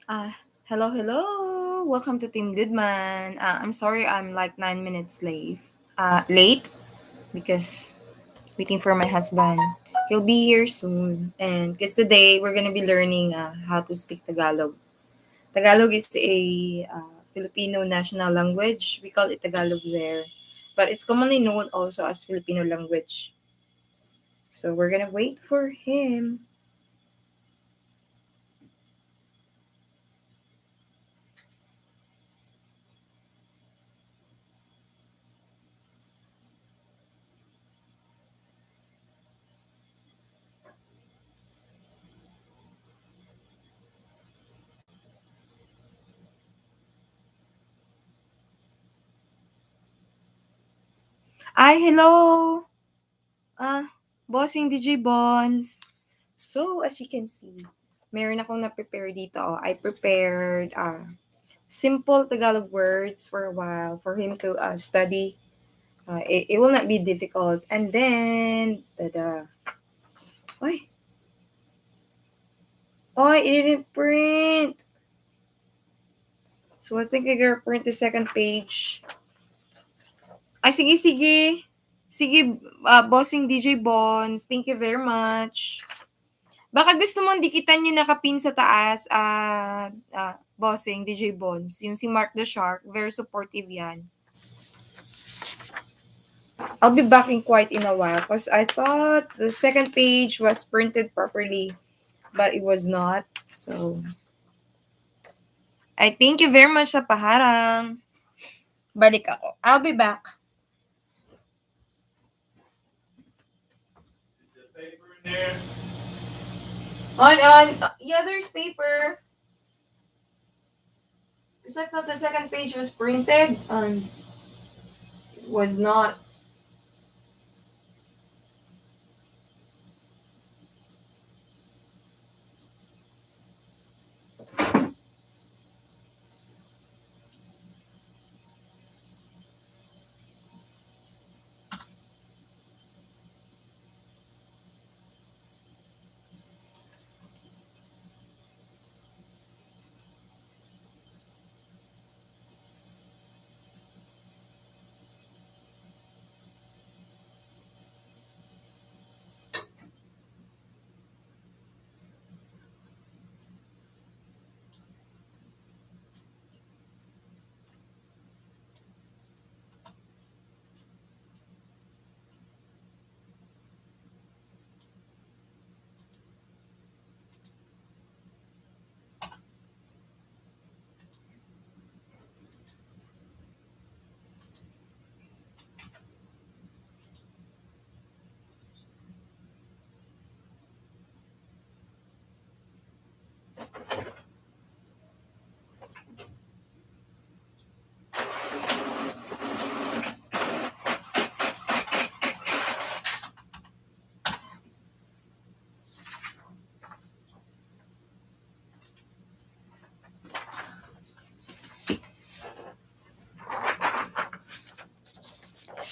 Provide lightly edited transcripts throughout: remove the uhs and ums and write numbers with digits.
Hello. Welcome to Team Goodman. I'm sorry I'm like 9 minutes late because waiting for my husband. He'll be here soon. And because today we're gonna be learning how to speak Tagalog. Tagalog is a Filipino national language. We call it Tagalog there, but it's commonly known also as Filipino language. So we're gonna wait for him. Hello. Bossing DJ Bonds. So, as you can see, meron akong na-prepare dito. I prepared simple Tagalog words for a while for him to study. It will not be difficult. And then, tada. Oy, it didn't print. So, I think I gotta print the second page. Sige, sige. Sige, bossing DJ Bonds. Thank you very much. Baka gusto mong dikitan yung nakapin sa taas, bossing, DJ Bones. Yung si Mark the Shark, very supportive yan. I'll be back in quite in a while because I thought the second page was printed properly, but it was not. So, I thank you very much sa paharang. Balik ako. I'll be back. The paper in there. On. Yeah, there's paper. Because I thought the second page was printed. It was not.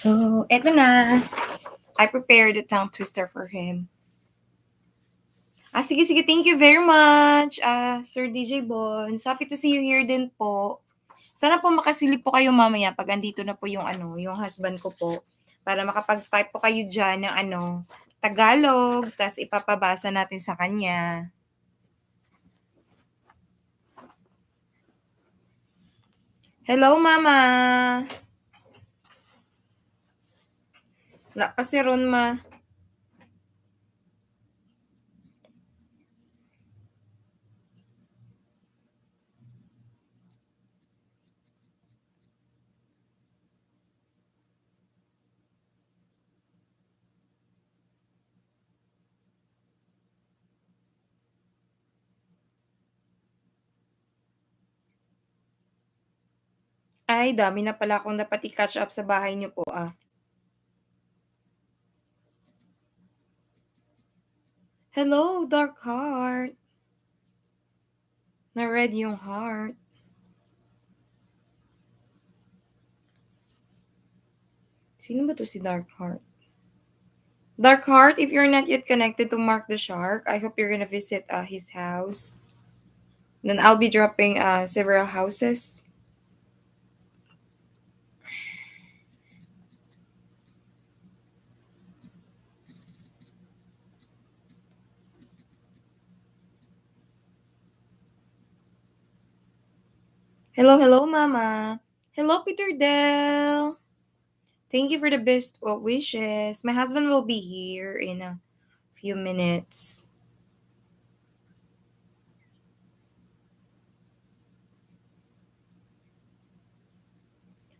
So, eto na. I prepared a tongue twister for him. Sige, sige. Thank you very much, Sir DJ Bones. Happy to see you here din po. Sana po makasilip po kayo mamaya pag andito na po yung husband ko po. Para makapag-type po kayo dyan ng Tagalog, tas ipapabasa natin sa kanya. Hello, Mama! Wala pa si Ron, Ma. Ay, dami na pala akong dapat i-catch up sa bahay niyo po, Hello, Dark Heart. Na-red yung heart. Sino ba to si Dark Heart? Dark Heart, if you're not yet connected to Mark the Shark, I hope you're gonna visit his house. Then I'll be dropping several houses. Hello, hello, Mama. Hello, Peter Del. Thank you for the best wishes. My husband will be here in a few minutes.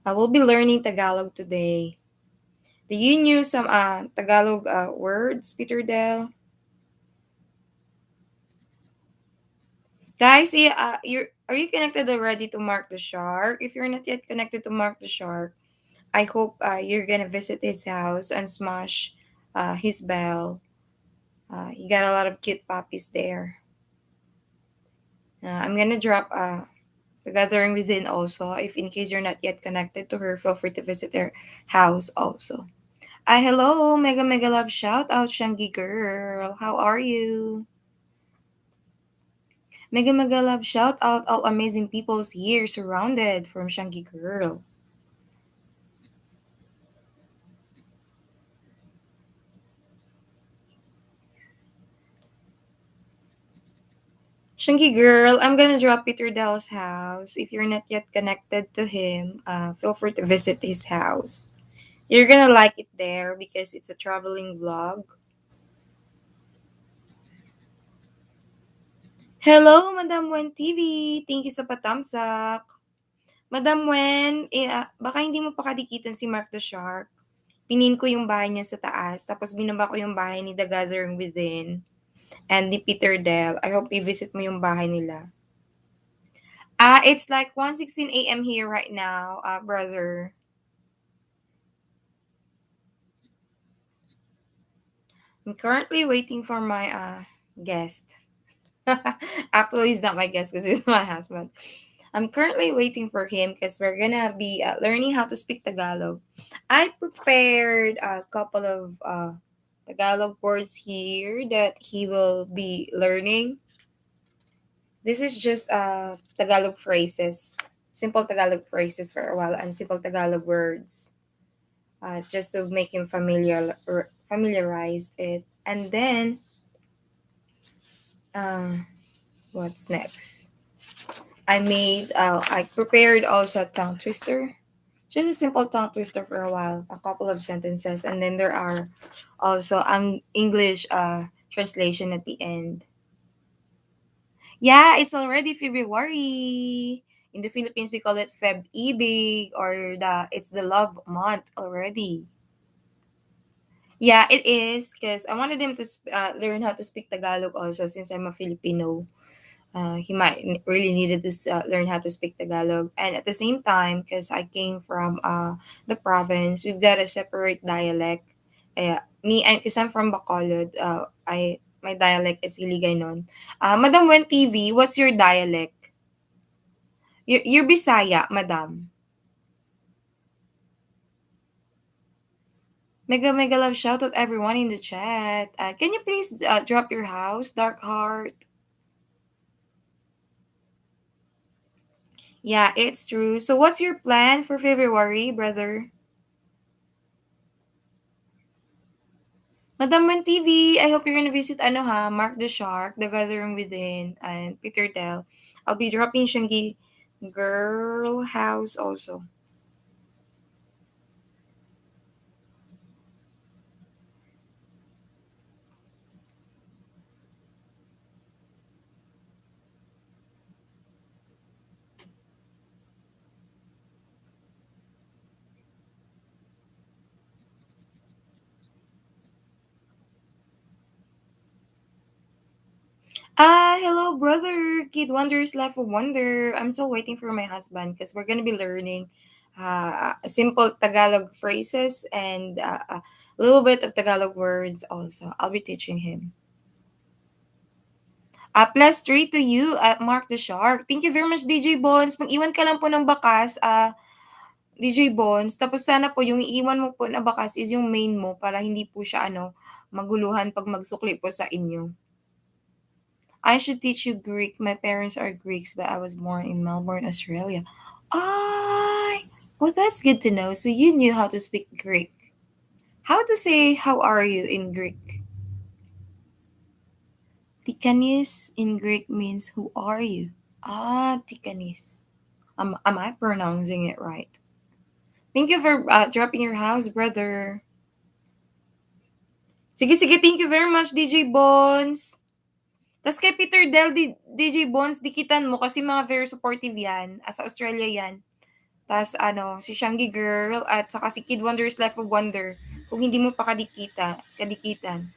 I will be learning Tagalog today. Do you knew some Tagalog words, Peter Del? Guys, yeah, are you connected already to Mark the Shark? If you're not yet connected to Mark the Shark, I hope you're gonna visit his house and smash his bell. He got a lot of cute puppies there. I'm gonna drop the gathering within also. If in case you're not yet connected to her, feel free to visit her house also. Hello, mega mega love shout out, Shangi girl. How are you? Mega mega love shout out all amazing peoples here surrounded from Shangi girl. Shangi girl, I'm gonna drop Peter Dell's house. If you're not yet connected to him, feel free to visit his house. You're gonna like it there because it's a traveling vlog. Hello, Madam Wen TV. Thank you sa patamsak. Madam Wen, baka hindi mo pa kadikitan si Mark the Shark. Pinin ko yung bahay niya sa taas, tapos binaba ko yung bahay ni The Gathering Within and ni Peter Dell. I hope i-visit mo yung bahay nila. It's like 1:16 a.m. here right now, brother. I'm currently waiting for my guest. Actually, he's not my guest because he's my husband. I'm currently waiting for him because we're gonna be learning how to speak Tagalog. I prepared a couple of Tagalog words here that he will be learning. This is just Tagalog phrases, simple Tagalog phrases for a while, and simple Tagalog words, just to make him familiarized it. And then, uh, what's next? I prepared also a tongue twister. Just a simple tongue twister for a while, a couple of sentences, and then there are also English translation at the end. Yeah, it's already February. In the Philippines, we call it Feb-ibig or it's the love month already. Yeah, it is because I wanted him to learn how to speak Tagalog also since I'm a Filipino. He might really needed to learn how to speak Tagalog. And at the same time, because I came from the province, we've got a separate dialect. Because I'm from Bacolod, my dialect is Hiligaynon. Madam Wen TV, what's your dialect? You're Bisaya, Madam. Mega mega love shout out everyone in the chat. Can you please drop your house, Dark Heart? Yeah, it's true. So what's your plan for February, brother? Madam Man TV, I hope you're gonna visit Mark the Shark, The Gathering Within, and Peter Tell. I'll be dropping Shangi Girl House also. Hello, brother. Kid Wonder's Life of Wonder. I'm still waiting for my husband because we're gonna be learning simple Tagalog phrases and a little bit of Tagalog words also. I'll be teaching him. +3 to you at Mark the Shark. Thank you very much, DJ Bones. Mag-iwan ka lang po ng bakas, DJ Bones. Tapos sana po yung iiwan mo po na bakas is yung main mo para hindi po siya maguluhan pag magsukli po sa inyo. I should teach you Greek. My parents are Greeks, but I was born in Melbourne, Australia. I. Well, that's good to know. So you knew how to speak Greek. How to say "how are you" in Greek? Tikanis in Greek means "who are you?" Ah, tikanis. Am I pronouncing it right? Thank you for dropping your house, brother. Sige, sige. Thank you very much, DJ Bones. Tas kay Peter Del, DJ Bones, dikitan mo kasi mga very supportive yan. Sa Australia yan. Tas si Shangi Girl at saka si Kid Wonder's Life of Wonder. Kung hindi mo pa kadikitan.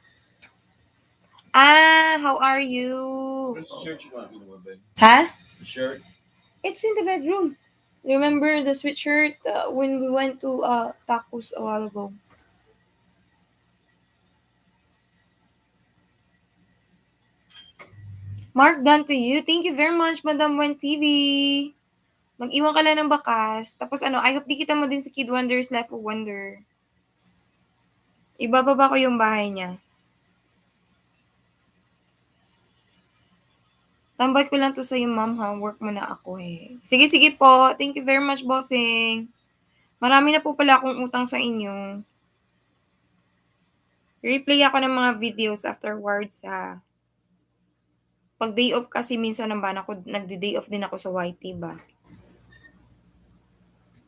How are you? What's the shirt you want me to wear, babe? Huh? The shirt? It's in the bedroom. Remember the sweatshirt when we went to tacos a while ago? Mark, done to you. Thank you very much, Madam Wen TV. Mag-iwan ka lang ng bakas. Tapos I hope di kita mo din si Kid Wonder's Life of Wonder. Ibababa ko yung bahay niya. Tambay ko lang to sa ma'am ha. Work mo na ako eh. Sige, sige po. Thank you very much, bossing. Marami na po pala akong utang sa inyo. Replay ako ng mga videos afterwards ha. Pag day off kasi minsan naman ako, nagdi-day off din ako sa YT ba?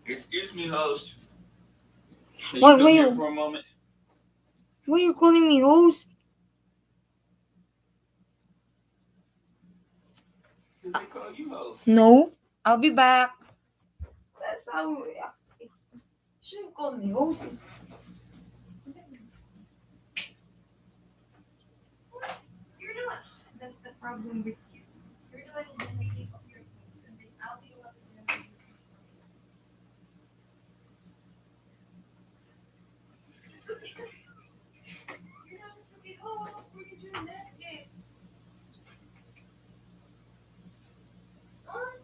Excuse me, host. Can you Why come here you- for a moment? Why you calling me host? Because they call you host. No. I'll be back. That's how it's. Shouldn't call me host. You're the one. That's the problem with you. You're the one who's gonna keep up your things, and then I'll be the one who's gonna make you. You're not stupid. Oh, what are you doing that? Yeah. Huh?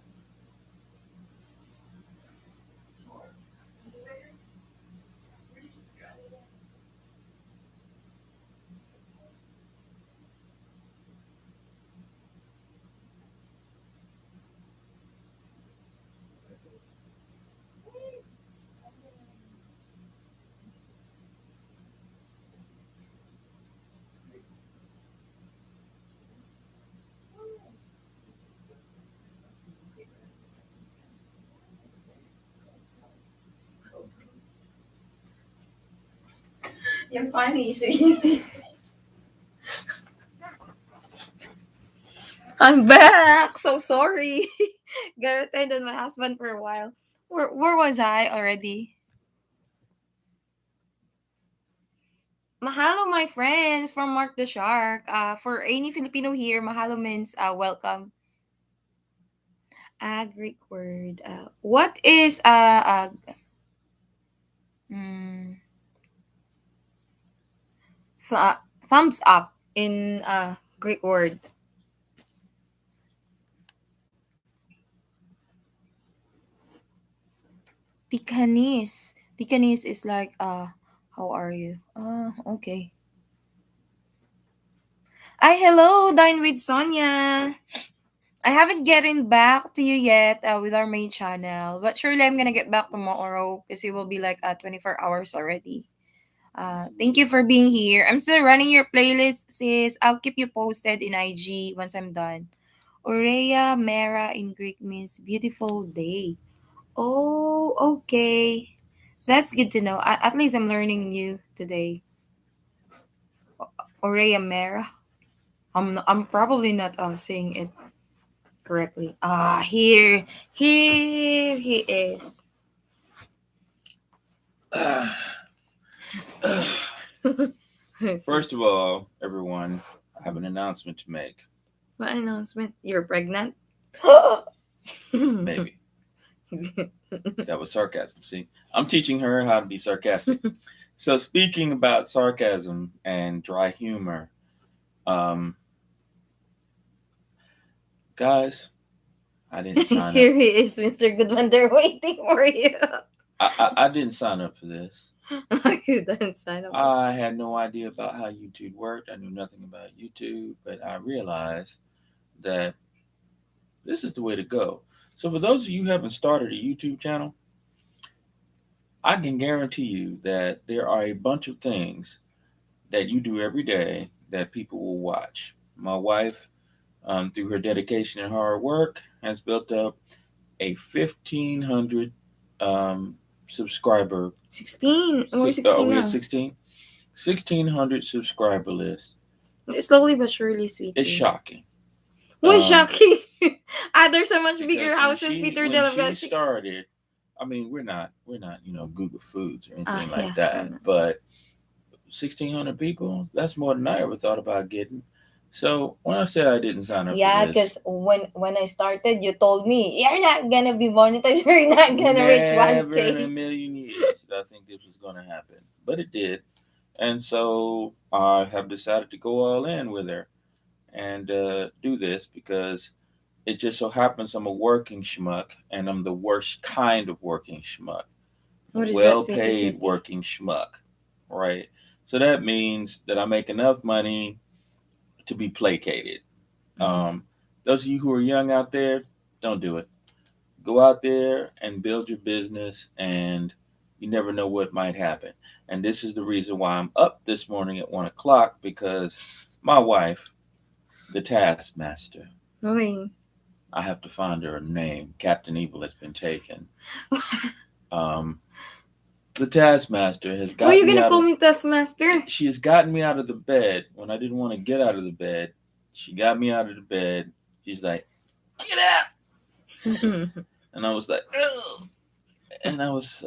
You're funny, sweetie. I'm back. So sorry. Got attended my husband for a while. Where was I already? Mahalo, my friends, from Mark the Shark. For any Filipino here, mahalo means welcome. Greek word. What is mm, thumbs up in Greek word? Tikanis. Tikanis is like how are you? Okay. Hello, Dine with Sonia. I haven't gotten back to you yet with our main channel, but surely I'm gonna get back tomorrow because it will be like 24 hours already. Thank you for being here. I'm still running your playlist, sis. I'll keep you posted in IG once I'm done. Orea Mera in Greek means beautiful day. Oh, okay. That's good to know. At least I'm learning new today. Orea Mera. I'm probably not saying it correctly. Here he is. First of all, everyone, I have an announcement to make. What announcement? You're pregnant? Maybe. That was sarcasm. See, I'm teaching her how to be sarcastic. So speaking about sarcasm and dry humor, guys, I didn't sign up. Here he is, Mr. Goodman. They're waiting for you. I didn't sign up for this. You didn't sign up. I had no idea about how YouTube worked. I knew nothing about YouTube, but I realized that this is the way to go. So for those of you who haven't started a YouTube channel, I can guarantee you that there are a bunch of things that you do every day that people will watch. My wife, through her dedication and hard work, has built up a 1,500 um, subscriber. 16. We're Are 16 we at now. 16? 1,600 subscriber list. Slowly but surely, It's sweetie. shocking. What's shocking? There's so much bigger Because when houses. she Peter when Del she got 6. started, I mean, we're not Google Foods or anything Yeah, like we're that, not. but 1,600 people, that's more than I ever thought about getting. So when I said I didn't sign up for Yeah, this, because when I started, you told me you're not gonna be monetized. You're not gonna reach never in a 1K. million years did I think this was going to happen, but it did. And so I have decided to go all in with her and do this because it just so happens I'm a working schmuck, and I'm the worst kind of working schmuck. What is that, Well sweetie paid city? working schmuck, right? So that means that I make enough money to be placated. Mm-hmm. Um, those of you who are young out there, don't do it. Go out there and build your business, and you never know what might happen. And this is the reason why I'm up this morning at 1 o'clock, because my wife, the taskmaster, Okay. I have to find her a name. Captain Evil has been taken. Um, the taskmaster has Why are gotten you me gonna out call of. me Taskmaster? She has gotten me out of the bed when I didn't want to get out of the bed. She got me out of the bed. She's like, "Get out!" And I was like, "Ugh." And I was,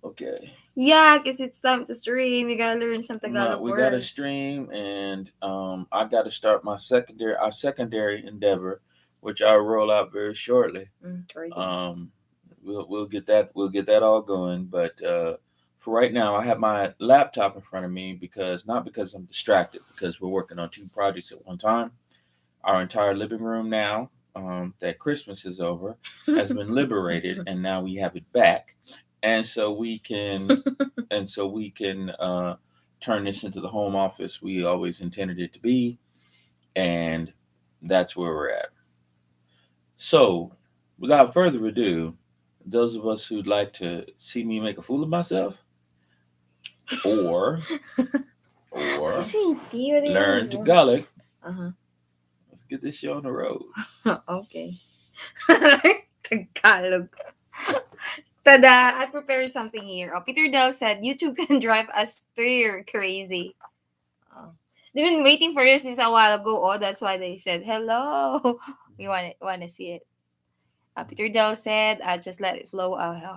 okay. Yeah, because it's time to stream. You gotta learn some Tagalog We got to words. stream, and I got to start our secondary endeavor, which I'll roll out very shortly. Very good. Um, we'll get that all going, but for right now, I have my laptop in front of me not because I'm distracted, because we're working on two projects at one time. Our entire living room now, that Christmas is over, has been liberated, and now we have it back, and so we can turn this into the home office we always intended it to be, and that's where we're at. So, without further ado, those of us who'd like to see me make a fool of myself, or Sweetie, what do learn you want? Tagalog, Uh let's get this show on the road. huh. Okay. Tagalog. Tada! I prepared something here. Oh, Peter Del said YouTube can drive us stir crazy. Oh. They've been waiting for you since a while ago. Oh, that's why they said hello. We want to see it. Peter Del said, just let it flow.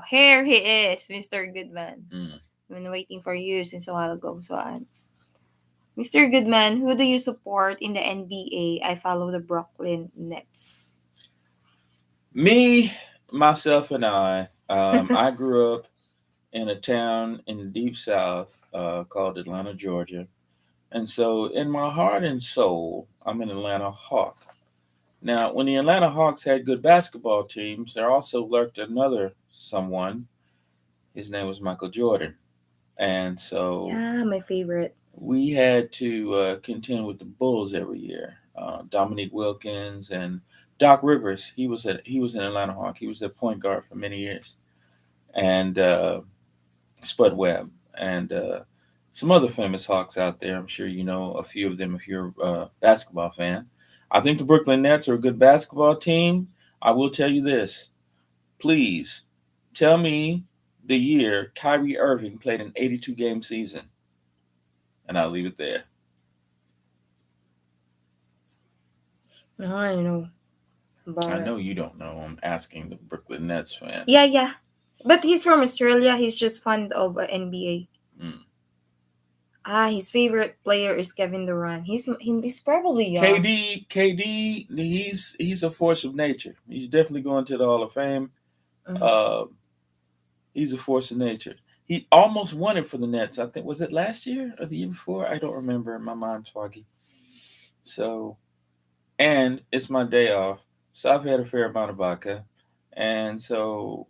Here he is, Mr. Goodman. Mm. I've been waiting for you since a while ago. So, Mr. Goodman, who do you support in the NBA? I follow the Brooklyn Nets. Me, myself, and I grew up in a town in the deep south called Atlanta, Georgia. And so, in my heart and soul, I'm an Atlanta Hawk. Now, when the Atlanta Hawks had good basketball teams, there also lurked another someone. His name was Michael Jordan. And so Yeah, my favorite. we had to contend with the Bulls every year. Dominique Wilkins and Doc Rivers. He was an Atlanta Hawk. He was a point guard for many years, and Spud Webb and some other famous Hawks out there. I'm sure you know a few of them if you're a basketball fan. I think the Brooklyn Nets are a good basketball team. I will tell you this. Please tell me the year Kyrie Irving played an 82 game season, and I'll leave it there. No, I know I about it. know you don't know. I'm asking the Brooklyn Nets fan. Yeah. But he's from Australia. He's just fond of NBA. Mm. His favorite player is Kevin Durant. He's probably young. KD, he's a force of nature. He's definitely going to the Hall of Fame. Mhm. Uh, he's a force of nature. He almost won it for the Nets. I think was it last year or the year before? I don't remember. My mind's foggy. So, and it's my day off, so I've had a fair amount of vodka, and so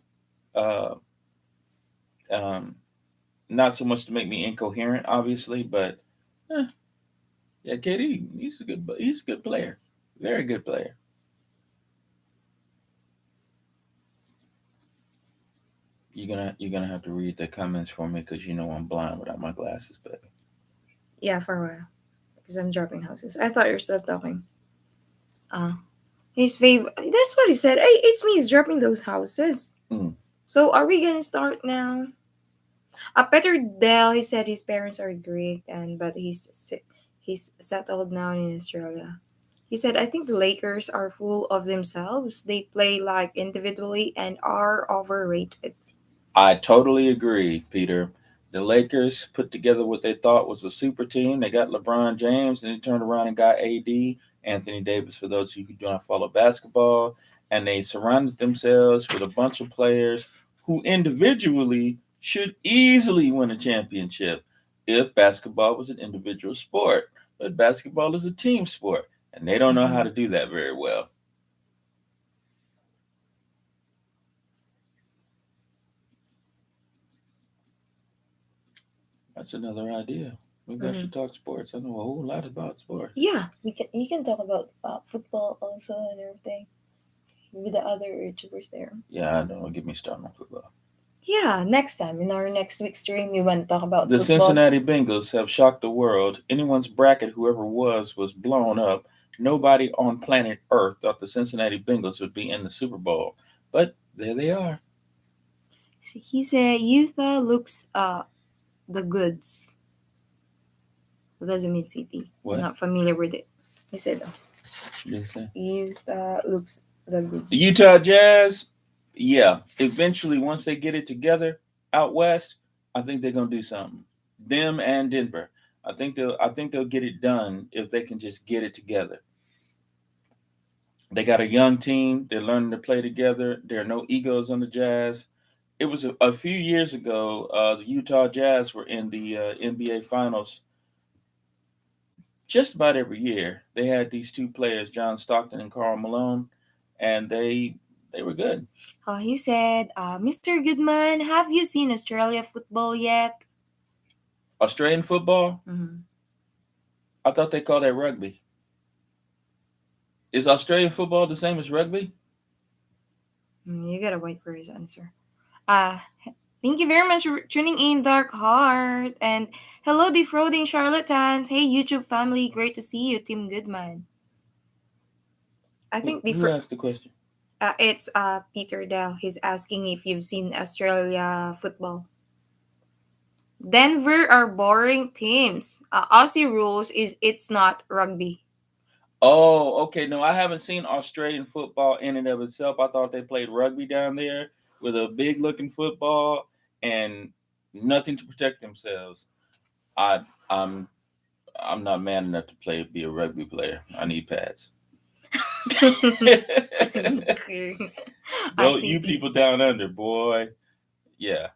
uh, um, not so much to make me incoherent, obviously, but eh, yeah, KD, he's a good player. Very good player. You're gonna have to read the comments for me because you know I'm blind without my glasses, baby. Yeah, for a while. Because I'm dropping houses. I thought you're still talking. Uh, his favorite. That's what he said. Hey, it's me. He's dropping those houses. Mm. So are we gonna start now? Peter Dell. He said his parents are Greek, and but he's settled now in Australia. He said, I think the Lakers are full of themselves. They play like individually and are overrated. I totally agree, Peter. The Lakers put together what they thought was a super team. They got LeBron James, and they turned around and got AD, Anthony Davis, for those of you who do not follow basketball. And they surrounded themselves with a bunch of players who individually should easily win a championship if basketball was an individual sport. But basketball is a team sport, and they don't know how Mhm. to do that very well. That's another idea. Maybe I Mhm. should talk sports. I know a whole lot about sports. Yeah, we can. You can talk about football also and everything with the other YouTubers there. Yeah, I don't get me started on football. Yeah, next time in our next week's stream, we want to talk about The football. Cincinnati Bengals have shocked the world. Anyone's bracket, whoever was blown up. Nobody on planet Earth thought the Cincinnati Bengals would be in the Super Bowl. But there they are. So he said, Utah looks the goods. What does it mean, city? I'm What not familiar with it. He said, did they say? Utah looks the The goods. Utah Jazz, yeah, eventually, once they get it together out west, I think they're gonna do something. Them and Denver. I think they'll get it done if they can just get it together. They got a young team. They're learning to play together. There are no egos on the Jazz. It was a few years ago. The Utah Jazz were in the NBA Finals just about every year. They had these two players, John Stockton and Karl Malone, and they were good. He said, Mr. Goodman, have you seen Australia football yet? Australian football. Mm-hmm. I thought they called that rugby. Is Australian football the same as rugby? You gotta wait for his answer. Uh, Thank you very much for tuning in, Dark Heart. And hello, defrauding charlatans. Hey, YouTube family, great to see you, Team Goodman. I Who, think who asked the question? it's Peter Dell. He's asking if you've seen Australia football. Denver are boring teams. Aussie rules is it's not rugby. Oh, okay. No, I haven't seen Australian football in and of itself. I thought they played rugby down there with a big looking football and nothing to protect themselves. I I'm I'm not man enough to be a rugby player. I need pads. Okay. I Don't see. you people down under, boy. Yeah.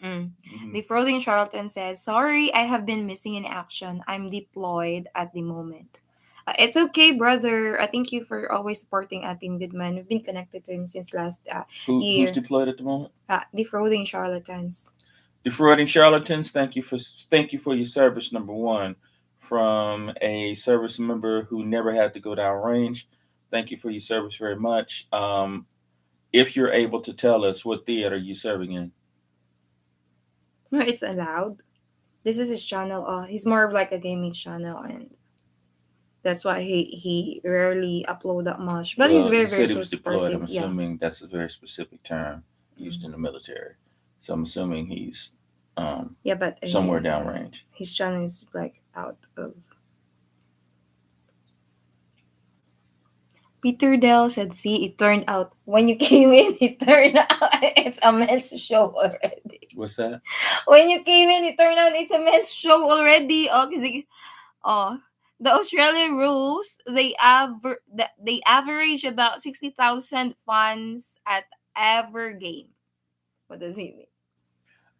Mm. Hmm. The Frothing Charlton says, Sorry, I have been missing in action. I'm deployed at the moment. It's okay, brother. Thank you for always supporting Team Goodman. We've been connected to him since last Who's year. deployed at the moment? The Frothing Charlatans. Defrauding charlatans. Thank you for your service. Number one, from a service member who never had to go down range. Thank you for your service very much. If you're able to tell us what theater you serving in. No, it's allowed. This is his channel. He's more of like a gaming channel, and that's why he rarely upload that much. But he's Well, very he very said he so was deployed. supportive. I'm Yeah. assuming that's a very specific term used Mm. in the military. So I'm assuming he's Yeah, but somewhere downrange. his channel is like out of. Peter Dell said, "See, it turned out when you came in. It turned out it's a men's show already. What's that? When you came in, it turned out it's a men's show already. Oh, oh, the Australian rules they average about 60,000 fans at every game. What does it mean?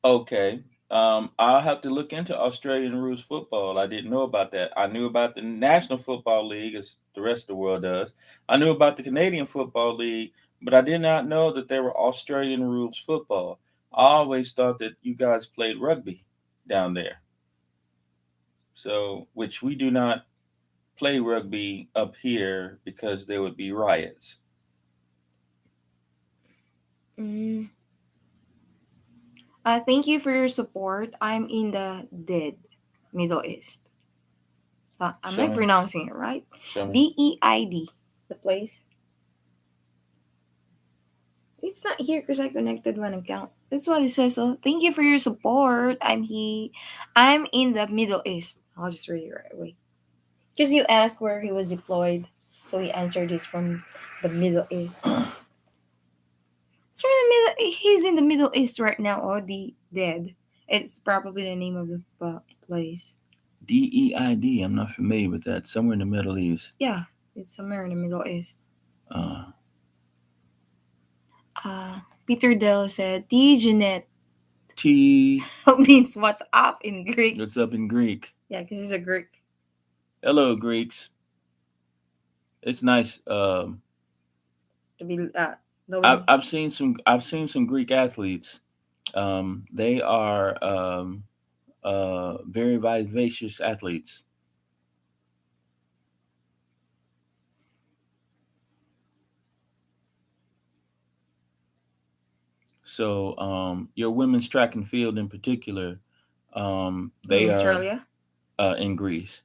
Okay. I'll have to look into Australian rules football. I didn't know about that. I knew about the National Football League, as the rest of the world does. I knew about the Canadian Football League, but I did not know that they were Australian rules football. I always thought that you guys played rugby down there. So, which we do not play rugby up here because there would be riots. Mm. Thank you for your support. I'm in the dead Middle East. Am I Show me. pronouncing it right? Show me. DEID. The place. It's not here because I connected one account. That's what it says. So thank you for your support. I'm in the Middle East. I'll just read it right away. Because you asked where he was deployed, so he answered this from the Middle East. It's from the Middle. He's in the Middle East right now. Oh, the dead. It's probably the name of the place. DEID. I'm not familiar with that. Somewhere in the Middle East. Yeah, it's somewhere in the Middle East. Uh, Peter Dell said, T. Jeanette T. means what's up in Greek. What's up in Greek? Yeah, because he's a Greek. Hello, Greeks. It's nice. To be I've seen some Greek athletes. They are very vivacious athletes. So your women's track and field in particular, they in are Australia. in Greece.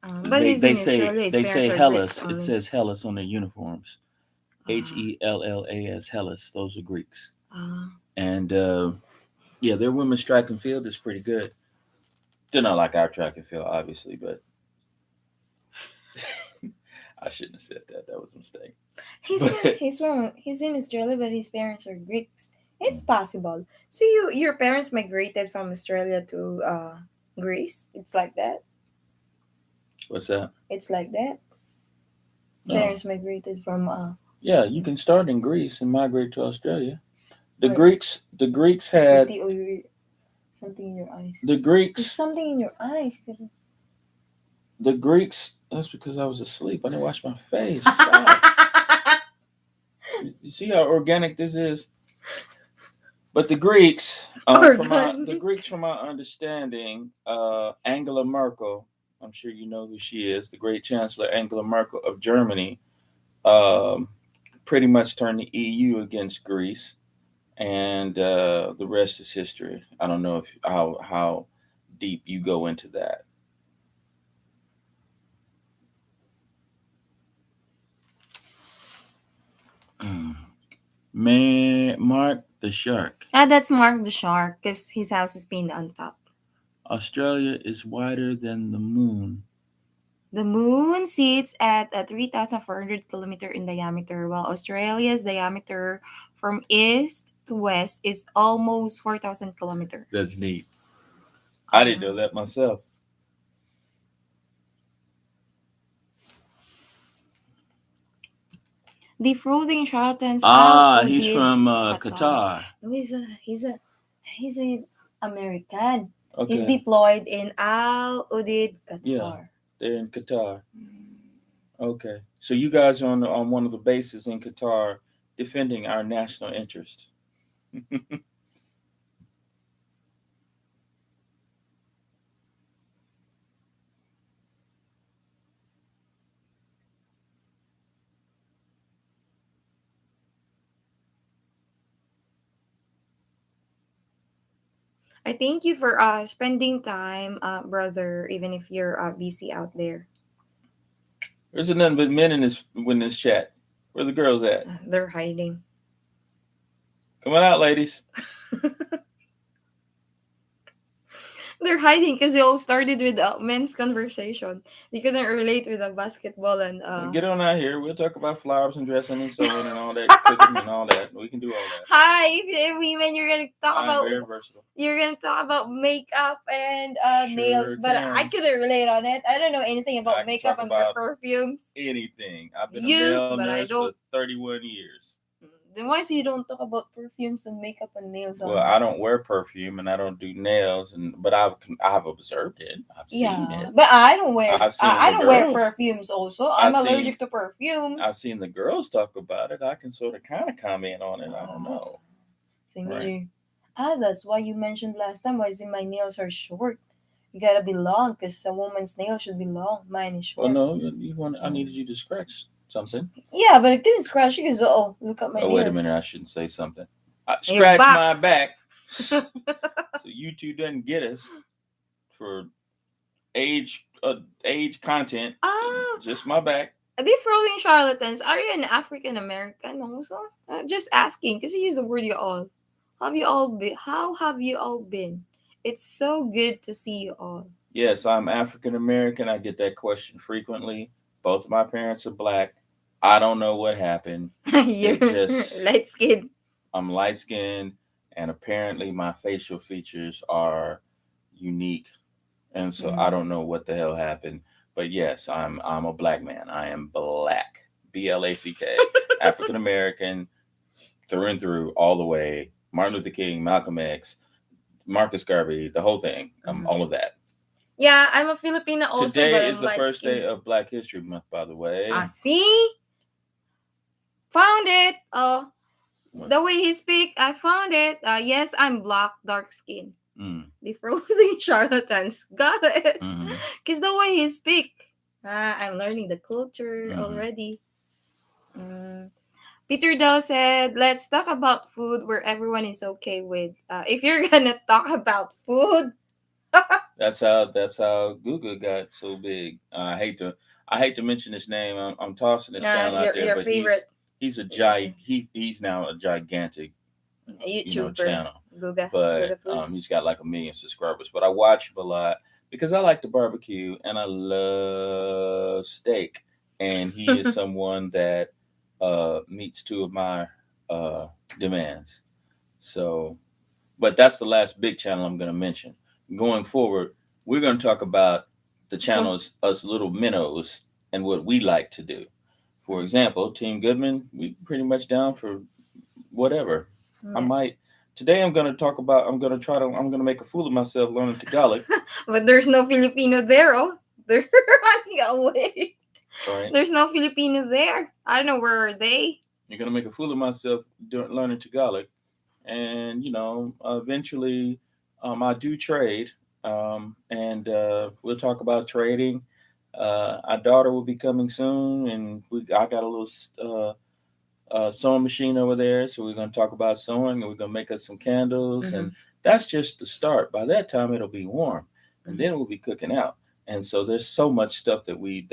But he's They in say Australia. His they parents say are Hellas. Greeks It only. says Hellas on their uniforms. HELLAS, Hellas. Those are Greeks. And yeah, their women's track and field is pretty good. They're not like our track and field, obviously, but I shouldn't have said that. That was a mistake. He's in Australia, but his parents are Greeks. It's possible. So your parents migrated from Australia to Greece. It's like that. What's that? It's like that. No. Parents migrated from. Yeah, you can start in Greece and migrate to Australia. The Right. Greeks had Something in your eyes. the Greeks. There's something in your eyes. The Greeks. That's because I was asleep. I didn't wash my face. You see how organic this is. But the Greeks, from my understanding, Angela Merkel. I'm sure you know who she is. The great Chancellor Angela Merkel of Germany. Pretty much turned the EU against Greece, and the rest is history. I don't know how deep you go into that. Man, Mark the Shark. That's Mark the Shark, because his house is pinned on top. Australia is wider than the moon. The moon sits at 3,400 kilometer in diameter, while Australia's diameter from east to west is almost 4,000 kilometer. That's neat. I didn't know that myself. The floating charlatans. He's from Qatar. No, he's an American. Okay. He's deployed in Al Udeid, Qatar. Yeah, they're in Qatar. Okay, so you guys are on one of the bases in Qatar, defending our national interest. I thank you for spending time, brother, even if you're busy out there. There's nothing but men in this chat. Where the girls at? They're hiding. Come on out, ladies. They're hiding because they all started with men's conversation. They couldn't relate with the basketball and. Get on out here. We'll talk about flowers and dressing and sewing and all that, cooking and all that. We can do all that. Hi, women. You're gonna talk about. Very versatile. You're gonna talk about makeup and nails, but I couldn't relate on it. I don't know anything about makeup and perfumes. Anything. I've been a male nurse for 31 years. Then why so you don't talk about perfumes and makeup and nails? Well, I don't wear perfume and I don't do nails, but I've observed it. I've seen it. But I don't wear. I don't wear perfumes. Also, I'm allergic to perfumes. I've seen the girls talk about it. I can sort of kind of comment on it. I don't know. Right. That's why you mentioned last time. Why is it my nails are short? You gotta be long because a woman's nail should be long. Mine is Well, short. no, you want. I Mm. needed you to scratch something. Yeah, but I couldn't scratch it because, oh, look at my Oh, wait a nails. minute. I shouldn't say something. Your Scratch back. my back, so YouTube doesn't get us for age content. Ah, Just my back. the frozen charlatans. Are you an African American also? Just asking, because you use the word you all. Have you all been? How have you all been? It's so good to see you all. Yes, I'm African American. I get that question frequently. Both of my parents are black. I don't know what happened. You're It just light skin. I'm light skinned, and apparently my facial features are unique, and so I Mm. don't know what the hell happened. But yes, I'm a black man. I am black, BLACK, African American through and through, all the way. Martin Luther King, Malcolm X, Marcus Garvey, the whole thing. Mhm. All of that. Yeah, I'm a Filipino also, but Today is I'm the light first day skin. of Black History Month, by the Ah, way. see? Found it. Oh, What? the way he speak, I found it. Yes, I'm black, dark skin. Mm. The frozen charlatans. Got it. Mm-hmm. Because the way he speak. I'm learning the culture Mm-hmm. already. Mm. Peter Dow said, let's talk about food where everyone is okay with. If you're gonna talk about food, That's how Google got so big. I hate to mention his name. I'm tossing his channel out there, your but favorite he's now a gigantic YouTuber, channel. Guga, But Guga Foods. he's got like 1 million subscribers. But I watch him a lot because I like to barbecue and I love steak. And he is someone that meets two of my uh, demands. So, but that's the last big channel I'm going to mention. Going forward, we're going to talk about the channels, us little minnows, and what we like to do. For example, Team Goodman, we pretty much down for whatever. I Yeah. might today. I'm going to talk about. I'm going to make a fool of myself learning Tagalog. But there's no Filipino there, oh. They're running away. Right? There's no Filipino there. I don't know where are they. You're going to make a fool of myself learning Tagalog, and eventually, I do trade, and we'll talk about trading. Our daughter will be coming soon, and I got a little sewing machine over there, so we're going to talk about sewing, and we're going to make us some candles, Mm-hmm. and that's just the start. By that time, it'll be warm, and Mm-hmm. then we'll be cooking out. And so there's so much stuff that we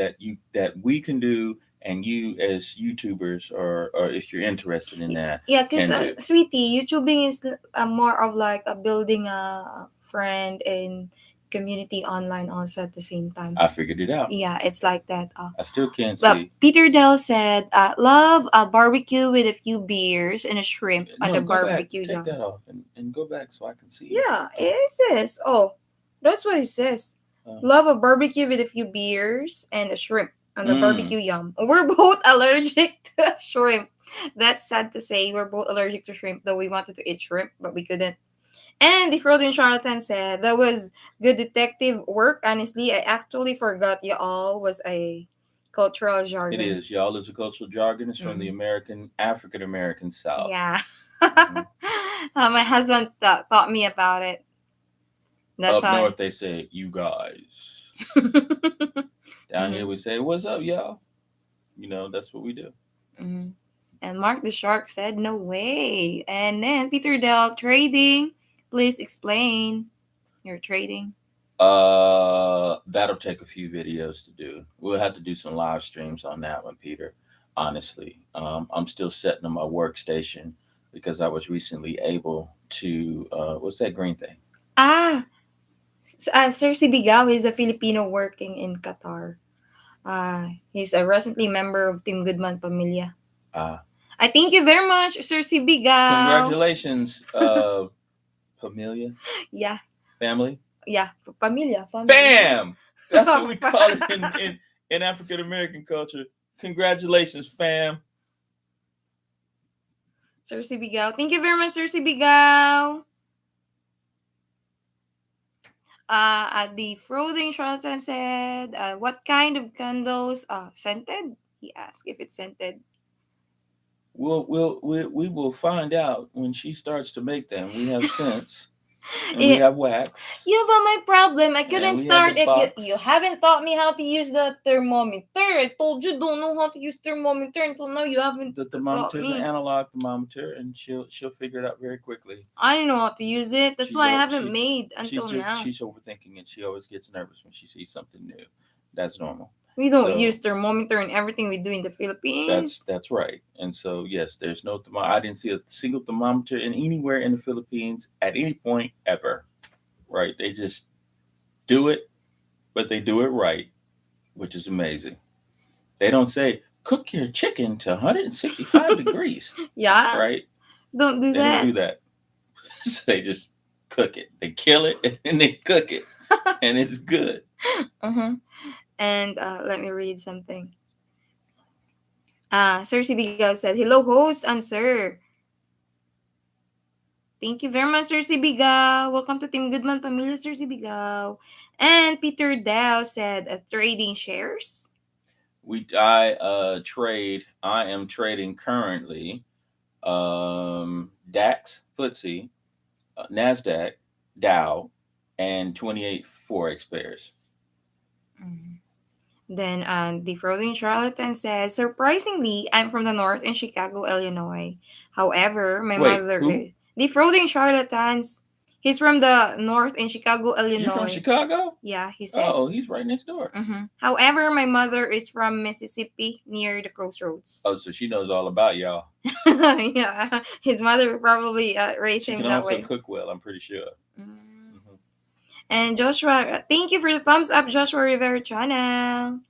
can do, and you as YouTubers, or if you're interested in that, Yeah, because can do. sweetie, YouTubing is more of like a building a friend and community online also at the same time. I figured it out. Yeah, it's like that. I still can't But see. Peter Dell said, love a barbecue with a few beers and a shrimp on No, the go back. barbecue Take jam. that off and go back so I can see you. Yeah, it says. Oh, that's what it says. Uh, Love a barbecue with a few beers and a shrimp on the mm, barbecue yum. We're both allergic to shrimp. That's sad to say. We're both allergic to shrimp, though we wanted to eat shrimp, but we couldn't. And the frozen charlatan said that was good detective work. Honestly, I actually forgot you all was a cultural it jargon. is. Y'all is a cultural jargon. It's from the Mm. African American South. Yeah. Hmm. My husband taught me about it. That's Up why. north, they say, you guys. Down here, we say, what's up, y'all? That's what we do. Mm-hmm. And Mark the Shark said, no way. And then Peter Dell, trading. Please explain your trading. That'll take a few videos to do. We'll have to do some live streams on that one, Peter. Honestly, I'm still setting up my workstation because I was recently able to. What's that green thing? Ah, Sir Sibigaw is a Filipino working in Qatar. He's a recently member of Team Goodman Pamilya. Uh, I thank you very much, Sir Sibigaw. Congratulations, Pamilya Yeah, family. yeah, Pamilya, family. Fam! That's what we call it in African American culture. Congratulations, fam. Sir Sibigaw. Thank you very much, Sir Sibigaw. The frothing Charlatan said, what kind of candles? Scented? He asked if it's scented. We will find out when she starts to make them. We have scents. and we Yeah. have wax, Yeah, but my problem, I and couldn't we have the start it. You box. haven't taught me how to use the thermometer. I told you don't know how to use thermometer until now. You haven't The taught thermometer is an me. analog thermometer, and she'll figure it out very quickly. I don't know how to use it. That's She's why I o- haven't she made until now. she's overthinking it. She always gets nervous when she sees something new. That's normal. We don't use So thermometer in everything we do in the Philippines. that's right. And so yes, there's no I didn't see a single thermometer in anywhere in the Philippines at any point ever. Right? They just do it, but they do it right, which is amazing. They don't say cook your chicken to 165 degrees, Yeah, right? don't do They don't that. do that. So they just cook it. They kill it and they cook it, and it's good. Uh-huh. And let me read something. Sir Sibigaw said, "Hello, host and sir. Thank you very much, Sir Sibigaw. Welcome to Team Goodman Pamilya, Sir Sibigaw." And Peter Dow said, trading shares. I trade. I am trading currently DAX, FTSE, Nasdaq, Dow, and 28 forex pairs. Mm. Then Defrauding Charlatan says, surprisingly, I'm from the north in Chicago, Illinois. However, my Wait, mother who? is Defrauding Charlatans. He's from the north in Chicago, You from Illinois. Chicago? Yeah, he said. Oh, he's right next door. However, my mother is from Mississippi near the crossroads. Oh, so she knows all about y'all. Yeah, his mother probably raised She him can that also way. cook well, I'm pretty sure. Mm. And Joshua, thank you for the thumbs up, Joshua Rivera channel.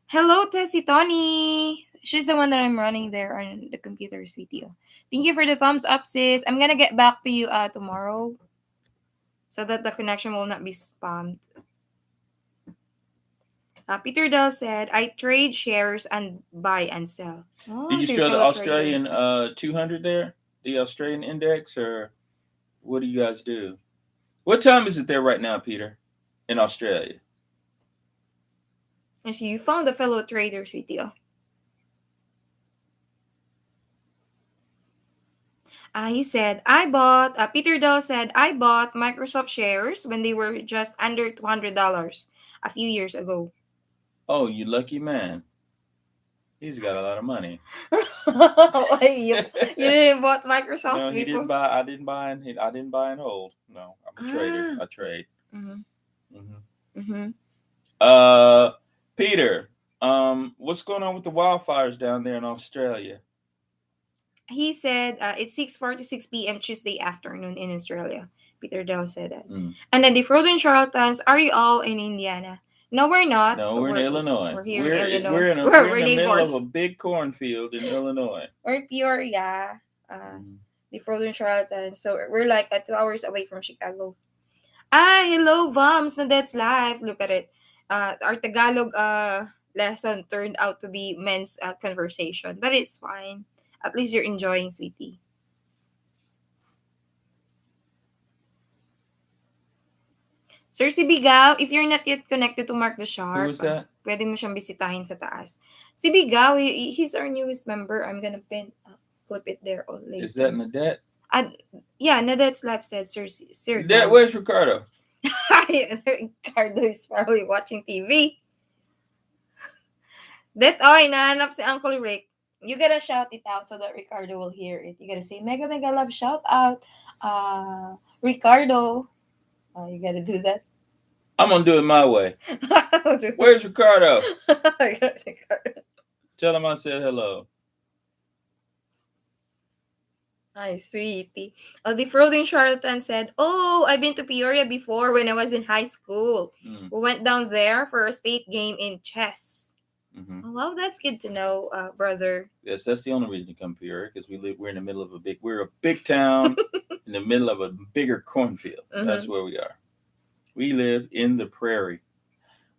Hello, Tessie Tony. She's the one that I'm running there on the computer's video. Thank you for the thumbs up, sis. I'm gonna get back to you tomorrow so that the connection will not be spammed. Peter Dell said, I trade shares and buy and sell. Did Oh, you so you're show the fellow trader. Australian 200 there? The Australian index, or what do you guys do? What time is it there right now, Peter, in Australia? And so you found a fellow trader's video. He said, Peter Dell said, I bought Microsoft shares when they were just under $200 a few years ago. Oh, you lucky man. He's got a lot of money. you didn't bought Microsoft No, he before? didn't buy. I didn't buy and hold. No, I'm a trader. I trade. Peter, what's going on with the wildfires down there in Australia? He said it's 6:46 p.m. Tuesday afternoon in Australia. Peter Dell said that. And then the Frozen Charlatans, are you all in Indiana? No, we're not. No, we're in Illinois. We're here in Illinois. We're in the middle of a big cornfield in Illinois. We're in Peoria. The Frozen Charlatans. So we're like 2 hours away from Chicago. Hello, Vams. Na that's live. Look at it. Our Tagalog lesson turned out to be men's conversation, but it's fine. At least you're enjoying, sweetie. Sir Sibigaw, if you're not yet connected to Mark the Sharp, who is that? Pwede mo siyang bisitahin sa taas. Sibigaw, he's our newest member. I'm gonna flip it there later. Is that Nadette? Yeah, Nadette's live said, Sir Nadette, where's Ricardo? Ricardo is probably watching TV. Nahanap si Uncle Rick. You gotta shout it out so that Ricardo will hear it. You gotta say, mega, mega love shout out. Ricardo. You gotta do that. I'm gonna do it my way. Where's Ricardo? Tell him I said hello. Hi, sweetie. The Frozen Charlatan said, oh, I've been to Peoria before when I was in high school. We went down there for a state game in chess. Oh, well, that's good to know, brother. Yes, that's the only reason to come to Peoria, because we're in the middle of we're a big town in the middle of a bigger cornfield. That's where we are. We live in the prairie.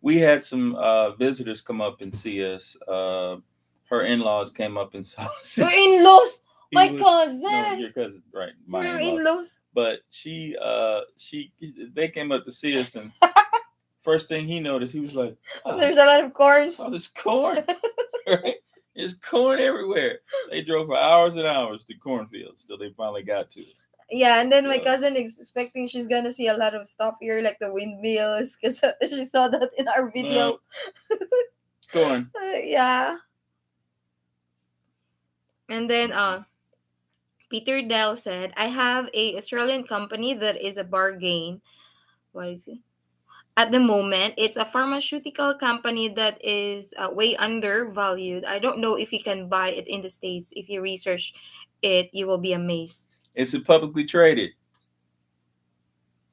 We had some visitors come up and see us. Her in-laws came up and saw us. Your in-laws? My cousin. No, your cousin, right? My your in-laws. But they came up to see us, and first thing he noticed, he was like, oh, there's a lot of corn. Oh, there's corn. Right? There's corn everywhere. They drove for hours and hours to cornfields till they finally got to us. Yeah, and then my So, cousin is expecting she's gonna see a lot of stuff here, like the windmills, because she saw that in our well, video. go on. Yeah. And then Peter Dell said, I have a Australian company that is a bargain. What is it? At the moment, it's a pharmaceutical company that is way undervalued. I don't know if you can buy it in the States. If you research it, you will be amazed. Is it publicly traded?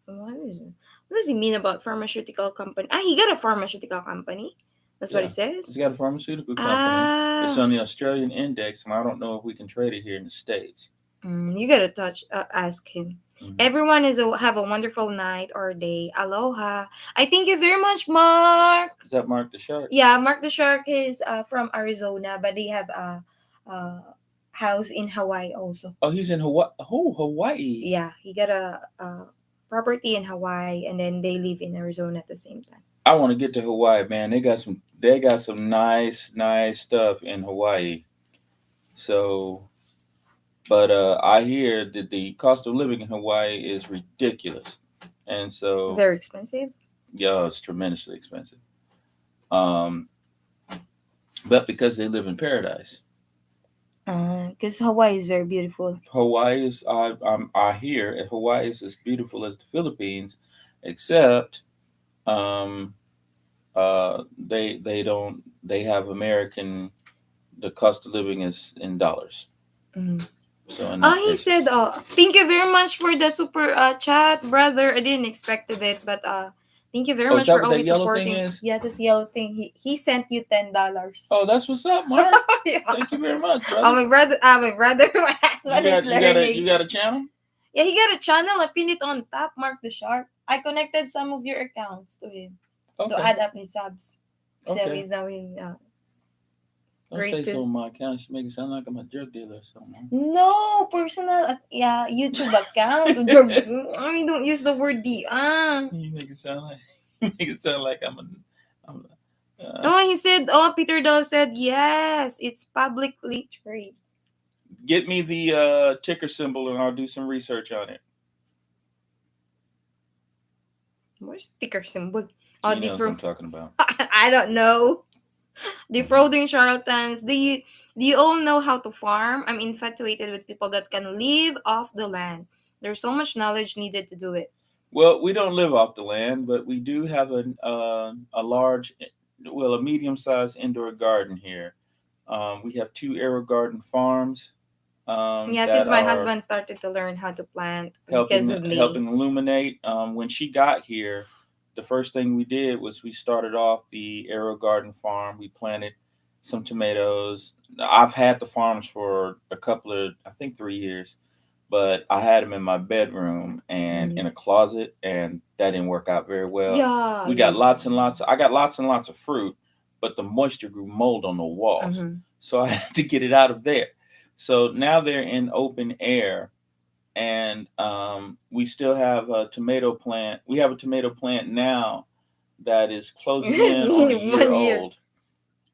What is it? What does he mean about pharmaceutical company? Ah, he got a pharmaceutical company. That's what Yeah. it He's says. got a pharmaceutical company. It's Ah, on the Australian index, and I don't know if we can trade it here in the States. you gotta ask him. Hmm. Everyone have a wonderful night or day. Aloha. I thank you very much, Mark. Is that Mark the Shark? Yeah, Mark the Shark is from Arizona, but they have a house in Hawaii also. Oh, he's in Hawaii. Oh, Hawaii. Yeah, he got a property in Hawaii, and then they live in Arizona at the same time. I want to get to Hawaii, man. They got some nice stuff in Hawaii. So, but I hear that the cost of living in Hawaii is ridiculous, and so Very expensive. yeah, it's tremendously expensive. Um, but because they live in paradise, Because Hawaii is very beautiful. Hawaii is I hear Hawaii is as beautiful as the Philippines, except um, they have American, the cost of living is in dollars. Mhm. So and that He is, said, thank you very much for the super chat, brother. I didn't expect it, but thank you very oh, is much that for what that always yellow thing supporting. is? Yeah, this yellow thing. He sent you $10. Oh, that's what's up, Mark. Yeah. Thank you very much, brother. My brother, my husband is You learning. got a channel? Yeah, he got a channel. I pinned it on top. Mark the Shark. I connected some of your accounts to him to Okay, add up his subs. So okay. he's now in Don't grade say so two. on my account. You make it sound like I'm a drug dealer or something. No personal, YouTube account. Drug. I don't use the word D. You make it sound like you make it sound like I'm Oh, he said. Oh, Peter Dahl said yes. It's publicly traded. get me the ticker symbol and I'll do some research on it. Where's sticker symbol? So Oh, you know what I'm talking about. I don't know. Defrauding charlatans. Do you all know how to farm? I'm infatuated with people that can live off the land. There's so much knowledge needed to do it. Well, we don't live off the land, but we do have a large, well, a medium-sized indoor garden here. We have two AeroGarden farms Yeah, that because my are husband started to learn how to plant because helping of me. helping illuminate. When she got here, the first thing we did was we started off the AeroGarden farm. We planted some tomatoes. I've had the farms for a couple of, I think, 3 years, but I had them in my bedroom and in a closet, and that didn't work out very well. Yeah, We got lots and lots. I got lots and lots of fruit, but the moisture grew mold on the walls, so I had to get it out of there. So now they're in open air, and we still have a tomato plant. We have a tomato plant now that is closing in on a year 1 year. old,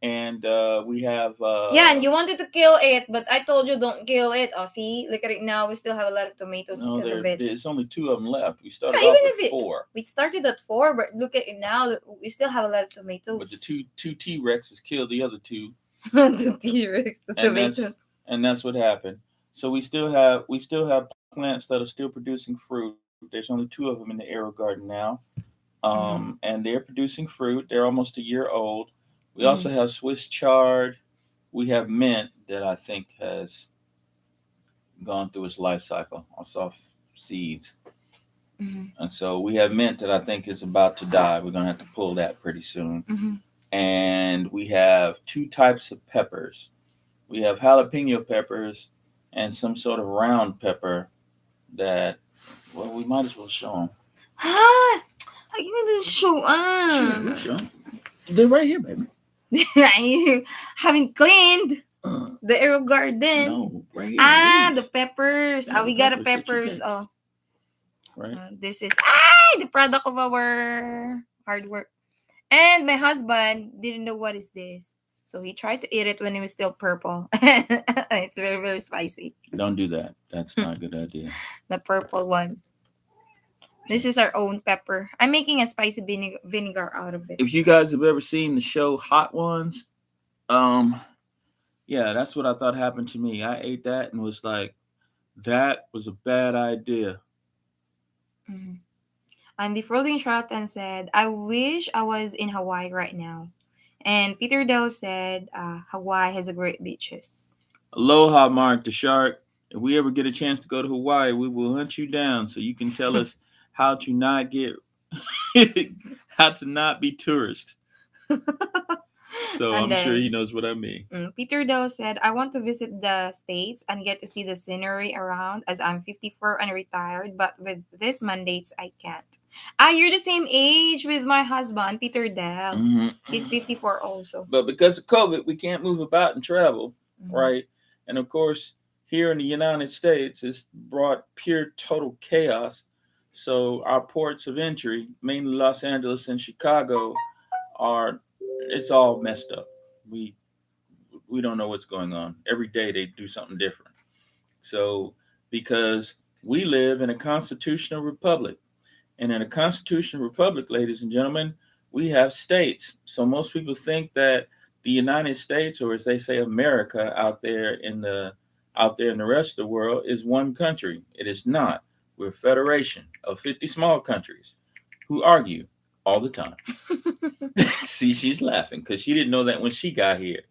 and we have Yeah, and you wanted to kill it, but I told you don't kill it. Oh, see, look at it now. We still have a lot of tomatoes no, because of it. there's only two of them left. We Yeah, started even off with if four, we started at 4, but look at it now. We still have a lot of tomatoes. but the two T Rexes killed the other two, The T-Rex, the and tomato. that's what happened. So we still have plants that are still producing fruit. There's only two of them in the Aero Garden now, and they're producing fruit. They're almost a year old. We also have Swiss chard. We have mint that I think has gone through its life cycle. I saw seeds. And so we have mint that I think is about to die. We're going to have to pull that pretty soon. And we have two types of peppers. We have jalapeno peppers and some sort of round pepper that, well, we might as well show them. Huh? I can just show. Sure, show them. They're right here, baby. You haven't cleaned the Aero Garden. No, right here. The peppers. Yeah, We the got a peppers peppers. that you get. Right. This is the product of our hard work. And my husband didn't know what is this. So he tried to eat it when it was still purple. It's very, very spicy. Don't do that. That's not a good idea. The purple one. This is our own pepper. I'm making a spicy vinegar out of it. If you guys have ever seen the show Hot Ones, yeah, that's what I thought happened to me. I ate that and was like, that was a bad idea. Mhm. And the floating charlatan said, I wish I was in Hawaii right now. And Peter Dell said, Hawaii has a great beaches. Aloha, Mark the Shark. If we ever get a chance to go to Hawaii, we will hunt you down so you can tell us how to not get how to not be tourist. So And I'm sure then he knows what I mean. Peter Doe said, I want to visit the States and get to see the scenery around as I'm 54 and retired, but with this mandates, I can't. You're the same age with my husband, Peter Dell. Mm-hmm. He's 54 also. But because of COVID, we can't move about and travel, Mhm. right? And of course, here in the United States, it's brought pure total chaos. So our ports of entry, mainly Los Angeles and Chicago, are it's all messed up. We we don't know what's going on. Every day they do something different. So because we live in a constitutional republic, and in a constitutional republic, ladies and gentlemen, we have states. So most people think that the United States, or as they say, America, out there in the rest of the world, is one country. It is not. We're a federation of 50 small countries who argue all the time. See, she's laughing because she didn't know that when she got here.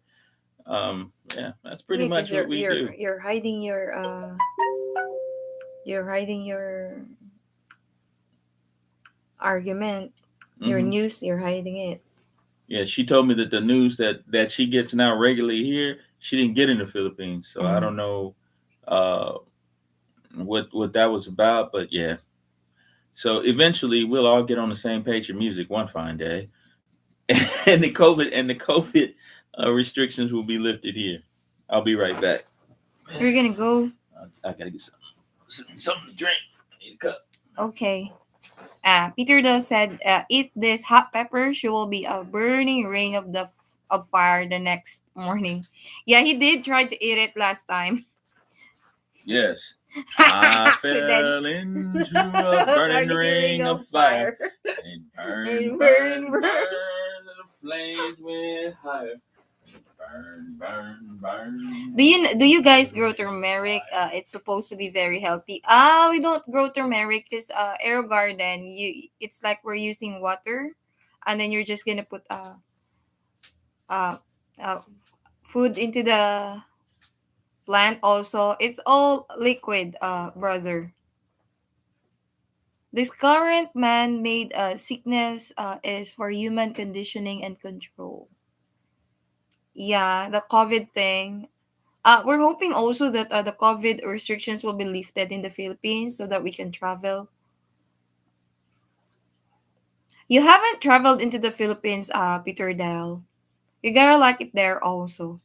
Yeah, that's pretty Yeah, because much what we do. you're hiding your argument, your Hmm. news, you're hiding it. Yeah, she told me that the news that she gets now regularly here, she didn't get in the Philippines. So I Mhm. don't know uh, what that was about, but yeah. So eventually, we'll all get on the same page of music one fine day, and the COVID restrictions will be lifted here. I'll be right back. You're gonna go? I gotta get something to drink. I need a cup. Okay. Peter Dell said, "Eat this hot pepper. She will be a burning ring of fire the next morning." Yeah, he did try to eat it last time. Yes. I Accident. fell into a burning Burning ring ring of of fire. fire. And burn, And burn, burn, burn, burn. and the flames went higher. Burn, burn, burn. Do you guys grow turmeric? It's supposed to be very healthy. We don't grow turmeric because Aero Garden, it's like we're using water, and then you're just gonna put uh, uh food into the plant. Also, it's all liquid, brother. This current man-made sickness is for human conditioning and control. Yeah, the COVID thing. We're hoping also that the COVID restrictions will be lifted in the Philippines so that we can travel. You haven't traveled into the Philippines, Peter Dell. You gotta like it there also,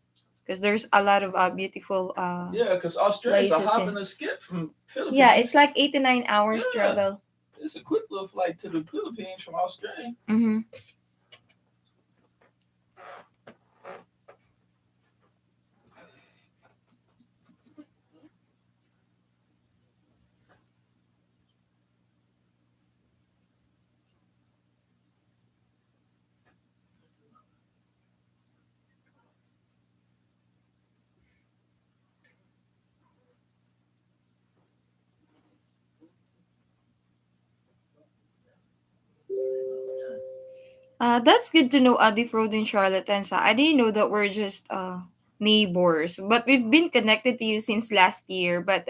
because there's a lot of beautiful Yeah, because Australia's a places hop in. and a skip from Yeah, Philippines. it's like 8 to 9 hours Yeah, travel. it's a quick little flight to the Philippines from Australia. Mm-hmm. That's good to know, defrauding charlatans. I didn't know that we're just neighbors, but we've been connected to you since last year. But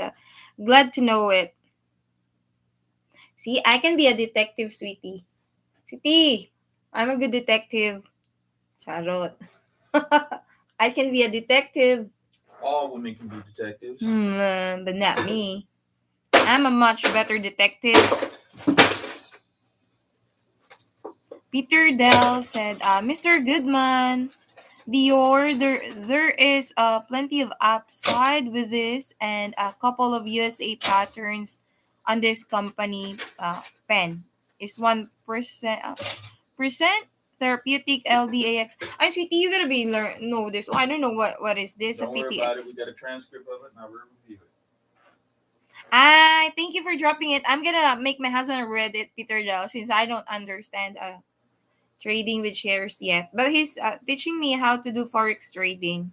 glad to know it. See, I can be a detective, sweetie. Sweetie, I'm a good detective. Charot. I can be a detective. All women can be detectives. But not me. I'm a much better detective. Peter Dell said, Mr. Goodman, Dior, there is plenty of upside with this and a couple of USA patterns on this company pen. Is 1% percent? Therapeutic LDAX. Ay, sweetie, you gotta know this. Oh, I don't know what is this. Don't a worry about it. We PTX. got a transcript of it, and I will review it. Thank you for dropping it. I'm gonna make my husband read it, Peter Dell, since I don't understand trading with shares yet. But he's teaching me how to do forex trading.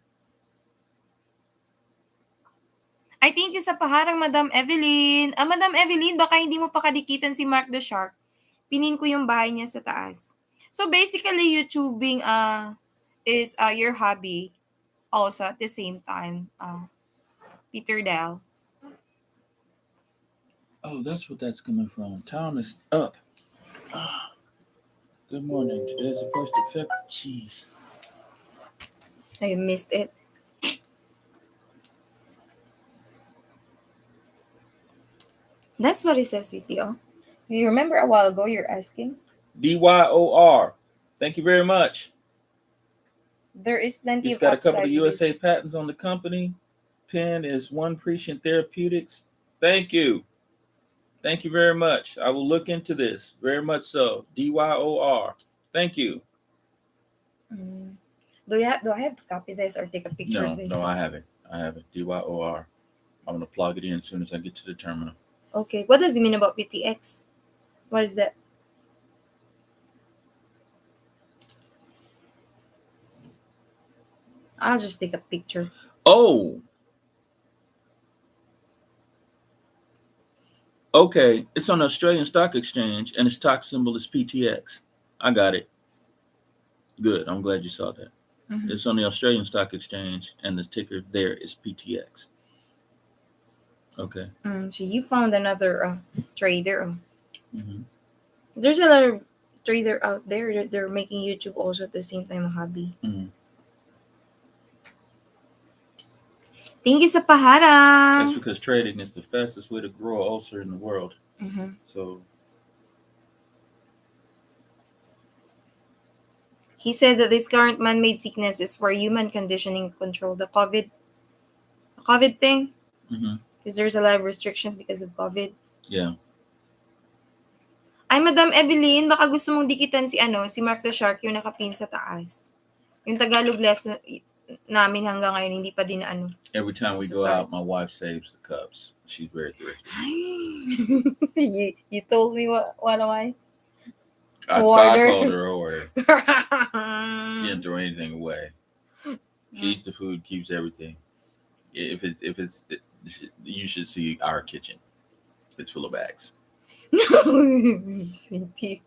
Ay, thank you sa paharang, Madam Evelyn. Madam Evelyn, baka hindi mo pa kadikitan si Mark the Shark. Pinin ko yung bahay niya sa taas. So basically, YouTubing is your hobby also at the same time. Peter Dell. Oh, that's what that's coming from. Town is up. Good morning. Today's the 1st of February. Jeez. I missed it. That's what it says, sweetie. Oh. Do you remember a while ago you're asking? DYOR. Thank you very much. There is plenty It's of got a couple upside of with USA this. patents on the company. Pen is One Prescient Therapeutics. Thank you. Thank you very much. I will look into this. Very much so. DYOR. Thank you. Do I have to copy this or take a picture of this? No, I haven't. DYOR. I'm going to plug it in as soon as I get to the terminal. Okay. What does it mean about PTX? What is that? I'll just take a picture. Oh. Okay. It's on the Australian Stock Exchange, and its stock symbol is PTX. I got it. Good. I'm glad you saw that. Mm-hmm. It's on the Australian Stock Exchange, and the ticker there is PTX. Okay. So you found another trader. Mm-hmm. There's a lot of trader out there that they're making YouTube also at the same time a hobby. Mm-hmm. Thank you sa paharang. That's because trading is the fastest way to grow an ulcer in the world. Mm-hmm. So he said that this current man-made sickness is for human conditioning control. The COVID thing. Because there's a lot of restrictions because of COVID. Yeah. Ay, Madam Evelyn, baka gusto mong dikitan si Mark the Shark, yung nakapin sa taas. Yung Tagalog lesson namin hanggang ngayon, hindi pa din Every time we go out, my wife saves the cups. She's very thrifty. You told me what am I? I called her order. She didn't throw anything away. She eats the food, keeps everything. If it's, you should see our kitchen. It's full of bags. Sweetie.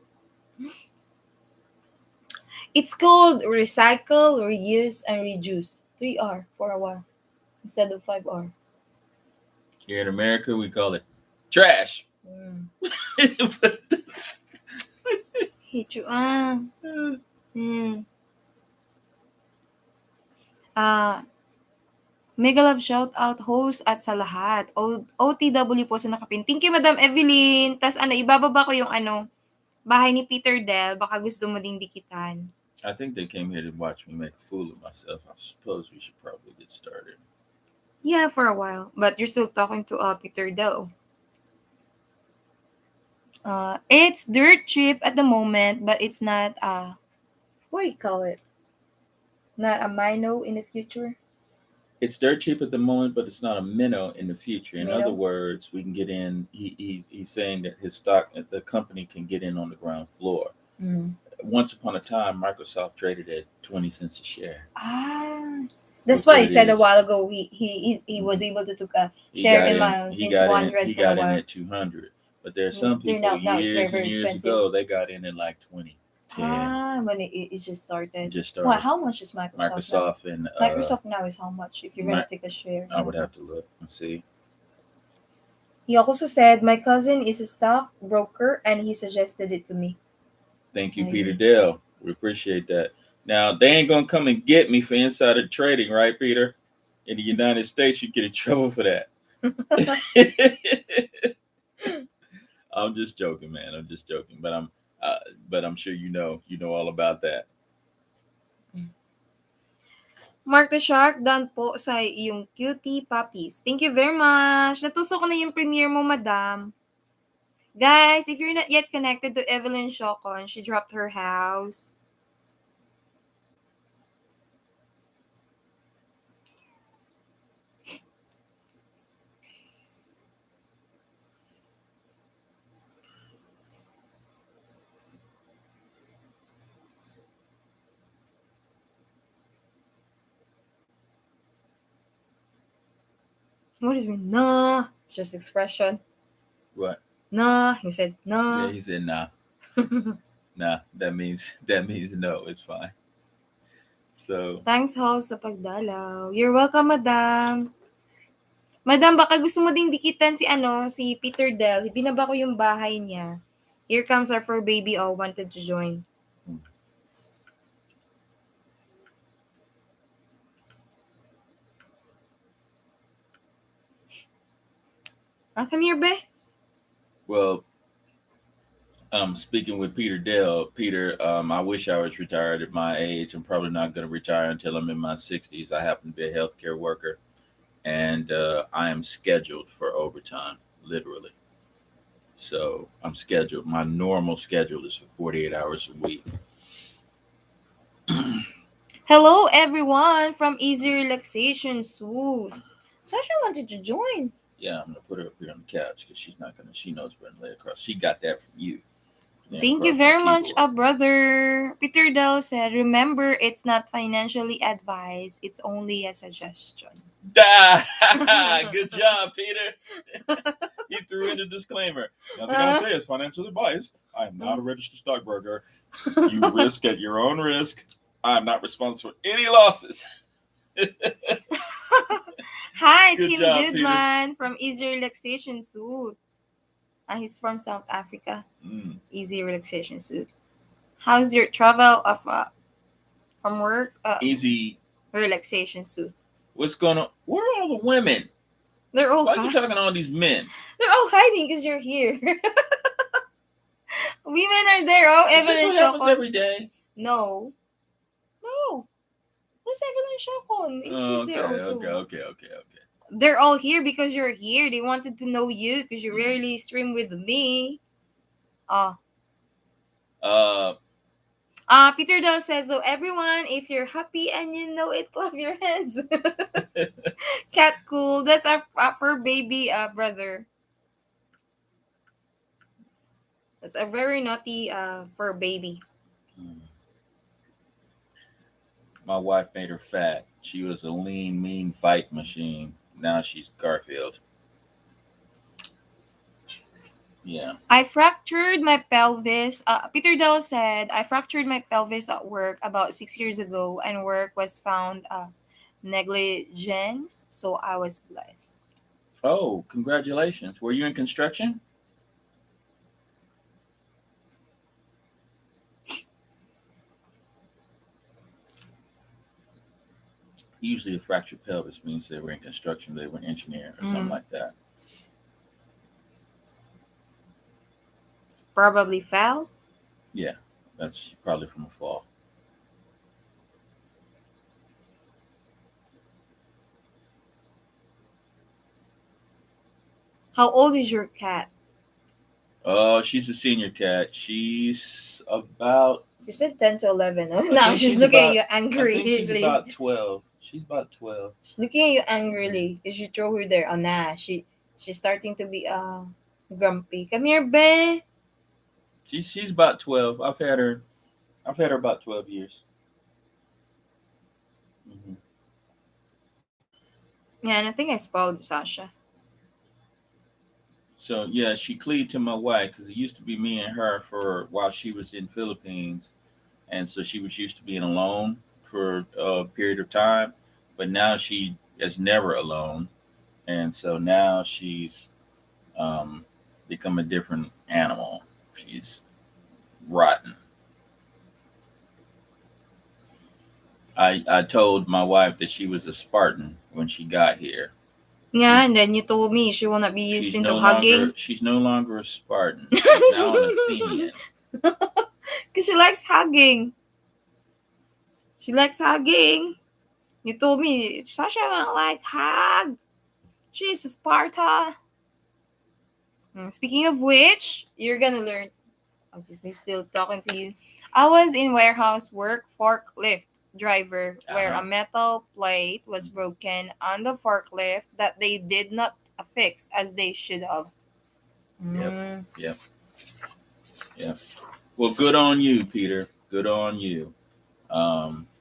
It's called recycle, reuse, and reduce. 3R for a while instead of 5R. Here in America, we call it trash. Hate you. Mega love shout out host at sa lahat. OTW po sa nakapin. Thank you, Madam Evelyn. Tas ibababa ko yung bahay ni Peter Dell. Baka gusto mo ding dikitan. I think they came here to watch me make a fool of myself. I suppose we should probably get started. Yeah, for a while. But you're still talking to Peter Dell. It's dirt cheap at the moment, but it's not what do you call it? Not a minnow in the future. It's dirt cheap at the moment, but it's not a minnow in the future. In other words, we can get in. He's saying that his stock, the company can get in on the ground floor. Once upon a time, Microsoft traded at 20 cents a share. That's why he said a while ago he was able to take a share in 200. He got in at 200. But there are some people years and years ago, they got in at like 20. When it just started. Well, how much is Microsoft now? Microsoft now is how much if you're going to take a share? I would have to look and see. He also said, my cousin is a stock broker and he suggested it to me. Thank you, Peter Dell. We appreciate that. Now, they ain't going to come and get me for insider trading, right, Peter? In the United States, you get in trouble for that. I'm just joking, man. I'm just joking. But I'm sure you know all about that. Mark the Shark, done po sa iyong cutie puppies. Thank you very much. Natuso ko na yung premiere mo, madam. Guys, if you're not yet connected to Evelyn Shocon, she dropped her house. What does it mean? Nah. It's just expression. What? Nah. He said Yeah, nah. he said nah. Nah, that means no. It's fine. So Thanks, host, sa pagdalaw. You're welcome, madam. Madam, baka gusto mo ding dikitan si Peter Del. Binaba ko yung bahay niya. Here comes our fur baby. Oh, wanted to join. Come here, be. well, speaking with Peter Dell, Peter, I wish I was retired at my age. I'm probably not going to retire until I'm in my 60s. I happen to be a healthcare worker, and I am scheduled for overtime, literally. So I'm scheduled. My normal schedule is for 48 hours a week. Hello, everyone from Easy Relaxation Swoos. Sasha wanted to join. Yeah, I'm gonna put her up here on the couch because she's not gonna. She knows better than lay across. She got that from you. Thank you very much, brother. Peter Del said, remember, it's not financially advice. It's only a suggestion. Good job, Peter. He threw in the disclaimer. Nothing I say is financial advice. I am not a registered stockbroker. You risk at your own risk. I am not responsible for any losses. Hi, Good Team job, Goodman from Easy Relaxation Suit. He's from South Africa. Easy Relaxation Suit. How's your travel from work? Easy Relaxation Suit. What's going on? Where are all the women? They're all Why are you talking to all these men? They're all hiding because you're here. Women are there. Oh, Is Evelyn this what happens Shokon. every day? No. That's Evelyn Shokon. She's there also. Okay. They're all here because you're here. They wanted to know you because you rarely stream with me. Peter Dow says, so everyone, if you're happy and you know it, clap your hands. Cat cool. That's our fur baby brother. That's a very naughty fur baby. My wife made her fat. She was a lean, mean fight machine. Now she's Garfield. Yeah. I fractured my pelvis. Peter Dell said, I fractured my pelvis at work about 6 years ago, and work was found negligence, so I was blessed. Oh, congratulations. Were you in construction? Usually a fractured pelvis means they were in construction, they were an engineer or something like that. Probably fell? Yeah, that's probably from a fall. How old is your cat? Oh, she's a senior cat. She's about... You said 10 to 11. Huh? Now she's looking at you angrily. I think she's about 12. She's about 12. She's looking at you angrily. You should throw her there. Oh, nah. She's starting to be grumpy. Come here, babe. She's about 12. I've had her about 12 years. Mm-hmm. Yeah, and I think I spoiled Sasha. So yeah, she cleaved to my wife because it used to be me and her for while she was in Philippines, and so she was used to being alone for a period of time, but now she is never alone, and so now she's become a different animal. She's rotten. I told my wife that she was a Spartan when she got here. Yeah, and then you told me she will not be used into hugging. She's no longer a Spartan. She's now an Athenian. Because she likes hugging. She likes hugging. You told me Sasha won't like hug. She's a Sparta. Speaking of which, you're gonna learn. Obviously, still talking to you. I was in warehouse work forklift driver where a metal plate was broken on the forklift that they did not fix as they should have. Yep. Well, good on you, Peter. Good on you.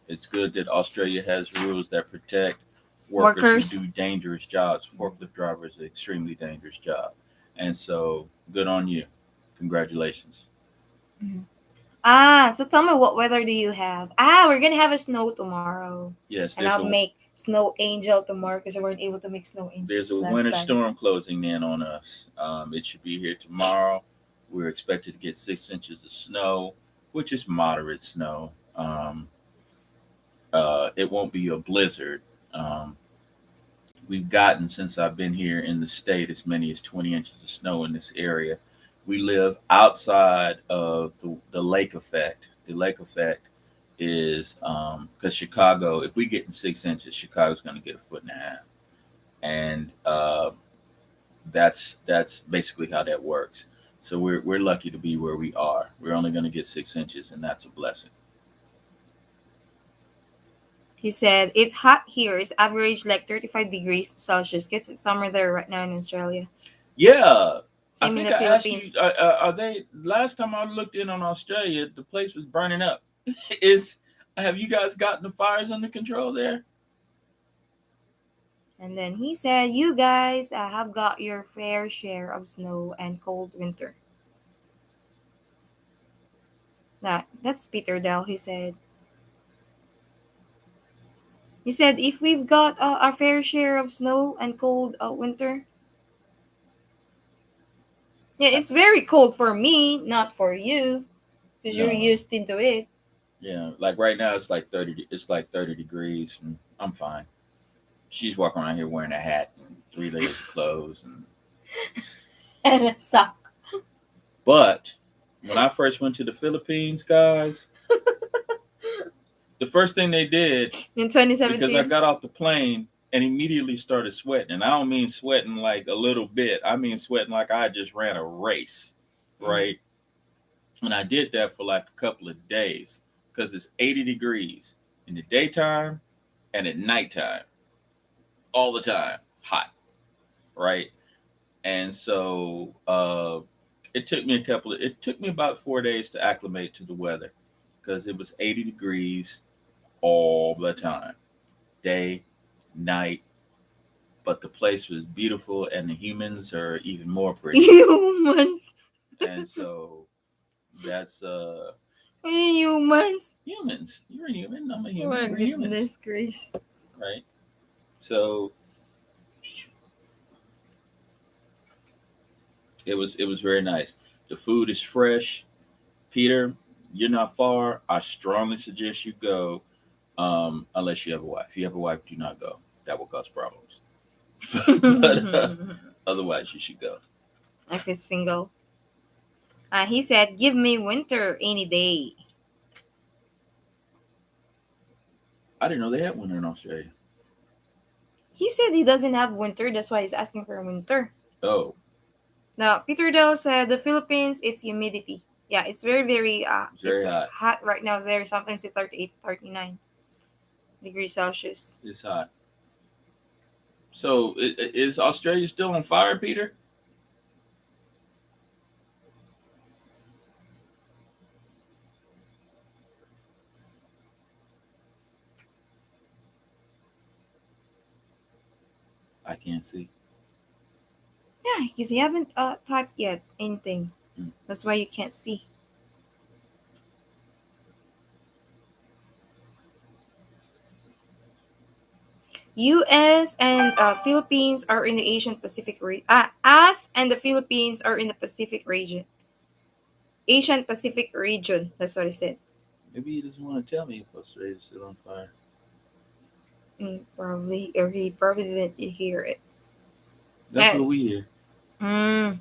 It's good that Australia has rules that protect workers who Workers. do dangerous jobs. Forklift driver is an extremely dangerous job, and so good on you. Congratulations. Mhm. So tell me, what weather do you have? We're gonna have a snow tomorrow, Yes, and I'll make snow angel tomorrow because I weren't able to make snow there's angels a last winter time. storm closing in on us. It should be here tomorrow. We're expected to get 6 inches of snow, which is moderate snow. It won't be a blizzard. Um, we've gotten, since I've been here in the state, as many as 20 inches of snow in this area. We live outside of the lake effect. The lake effect is because Chicago, if we get in 6 inches, Chicago's going to get a foot and a half, and that's basically how that works. So we're lucky to be where we are. We're only going to get 6 inches, and that's a blessing. He said it's hot here. It's average like 35 degrees Celsius. Gets it summer there right now in Australia. Yeah, I Same in think the I asked you. Philippines. Are they? Last time I looked in on Australia, the place was burning up. Is Have you guys gotten the fires under control there? And then he said, "You guys have got your fair share of snow and cold winter." That's Peter Dell. He said. He said, "If we've got our fair share of snow and cold winter, yeah, it's very cold for me, not for you, because you're No. used into it." Yeah, like right now it's like 30. It's like 30 degrees, and I'm fine. She's walking around here wearing a hat and 3 layers of clothes, and And a sock. but when I first went to the Philippines, guys, the first thing they did, In because I 2017. got off the plane and immediately started sweating. And I don't mean sweating like a little bit. I mean sweating like I just ran a race, right? And I did that for like a couple of days because it's 80 degrees in the daytime and at nighttime, all the time, hot, right? And so it took me about 4 days to acclimate to the weather because it was 80 degrees all the time, day, night, but the place was beautiful and the humans are even more pretty. Humans. And so that's Humans. humans. You're a human. I'm a Oh human. my We're humans, goodness grace. right? So it was very nice. The food is fresh. Peter, you're not far. I strongly suggest you go, unless you have a wife. If you have a wife, do not go. That will cause problems. But otherwise, you should go. If he's single. He said, "Give me winter any day." I didn't know they had winter in Australia. He said he doesn't have winter, that's why he's asking for winter. Oh, Now, Peter Dell said the Philippines, it's humidity. Yeah, it's very, very, it's it's very hot. hot right now there. Sometimes it's 38 to 39 degrees Celsius. It's hot. So is Australia still on fire, Peter? I can't see. Yeah, because you haven't typed yet anything. Mm. That's why you can't see. U.S. and Philippines are in the Asian Pacific region. Us and the Philippines are in the Pacific region. Asian Pacific region. That's what I said. Maybe he doesn't want to tell me if Australia's still on fire. Probably, or he probably didn't hear it. That's what we hear. Mm.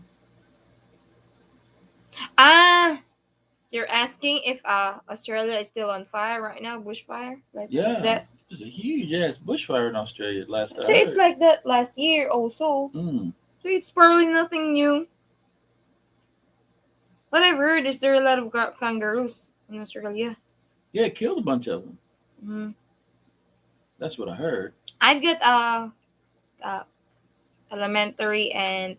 Ah, you're asking if Australia is still on fire right now, bushfire, like Yeah, that. there's a huge ass bushfire in Australia. Last I So it's heard. like that last year also. Mm. So it's probably nothing new. What I've heard is there are a lot of kangaroos in Australia. Yeah, it killed a bunch of them. Mm. That's what I heard. I've got uh elementary and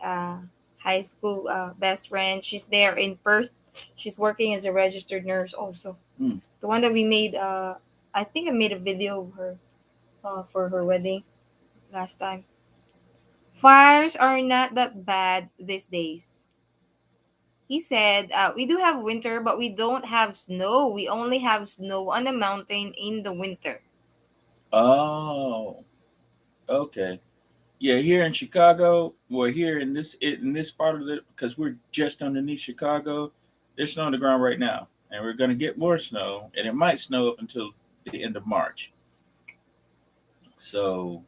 high school best friend. She's there in Perth. She's working as a registered nurse also. Mm. The one that we made I think I made a video of her for her wedding. last time. Fires are not that bad these days. He said, we do have winter, but we don't have snow. We only have snow on the mountain in the winter. Oh, okay. Yeah, here in Chicago, well, here in this part of the, because we're just underneath Chicago, there's snow on the ground right now, and we're gonna get more snow, and it might snow up until the end of March. So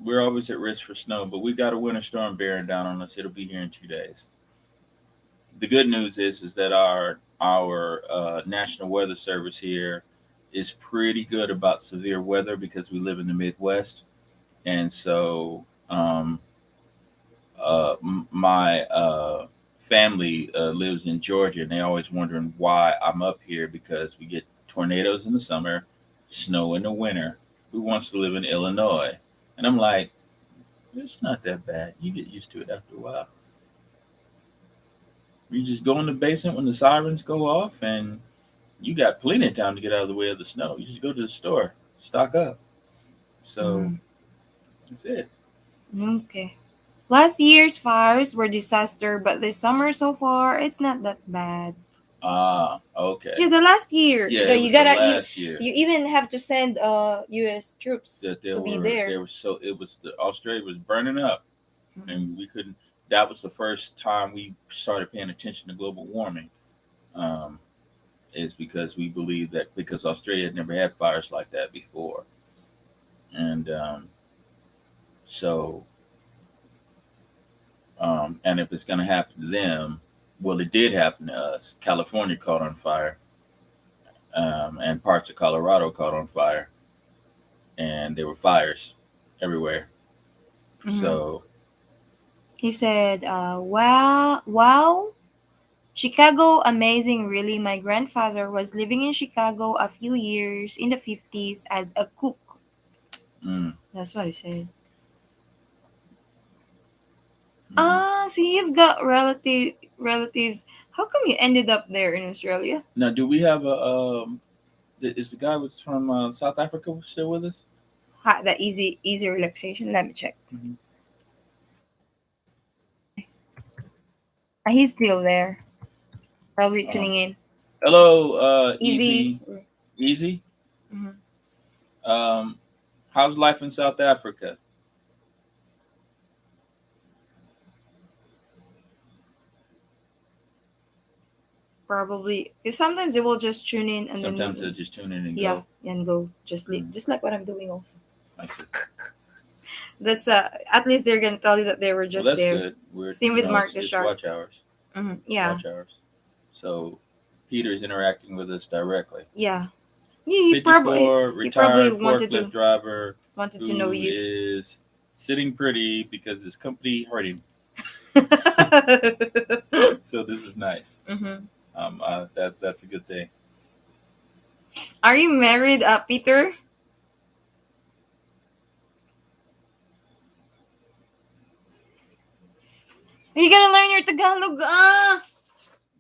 we're always at risk for snow, but we got a winter storm bearing down on us. It'll be here in 2 days. The good news is that our National Weather Service here is pretty good about severe weather because we live in the Midwest, and so my family lives in Georgia, and they always wondering why I'm up here because we get tornadoes in the summer, snow in the winter. Who wants to live in Illinois? And I'm like, it's not that bad. You get used to it after a while. You just go in the basement when the sirens go off, and you got plenty of time to get out of the way of the snow. You just go to the store, stock up. So Mm, that's it. okay. Last year's fires were disaster, but this summer so far, it's not that bad. Ah, Yeah, okay. the last year, Yeah, it you was the gotta last year you even have to send U.S. troops that to be there. there was so it was the Australia was burning up, Mhm. and we couldn't. That was the first time we started paying attention to global warming. Um, is because we believe that because Australia had never had fires like that before, and so and if it's going to happen to them, well, it did happen to us. California caught on fire, and parts of Colorado caught on fire, and there were fires everywhere. Mhm. So He said, wow, wow, Chicago, amazing, really. My grandfather was living in Chicago a few years in the 50s as a cook. mm, That's what he said. hmm So you've got relatives. How come you ended up there in Australia? now, do we have a? Is the guy was from South Africa still with us? That easy relaxation. Let me check. Mm-hmm. He's still there. Probably Uh, tuning in. hello, Easy. Easy. Easy. Mhm. Um, how's life in South Africa? Probably. 'Cause sometimes they will just tune in and Sometimes they'll then just tune in and yeah, go. and go just Mm, just like what I'm doing also. I see. That's at least they're gonna tell you that they were Well, just that's there. good. We're Same with Mark the it's Shark. watch hours. It's Yeah, watch hours. So Peter's interacting with us directly. yeah. Fifty-four, He probably retired forklift driver wanted to know who you. is sitting pretty because his company hurt him. So this is nice. hmm That's a good thing. Are you married, Peter? Are you gonna learn your Tagalog?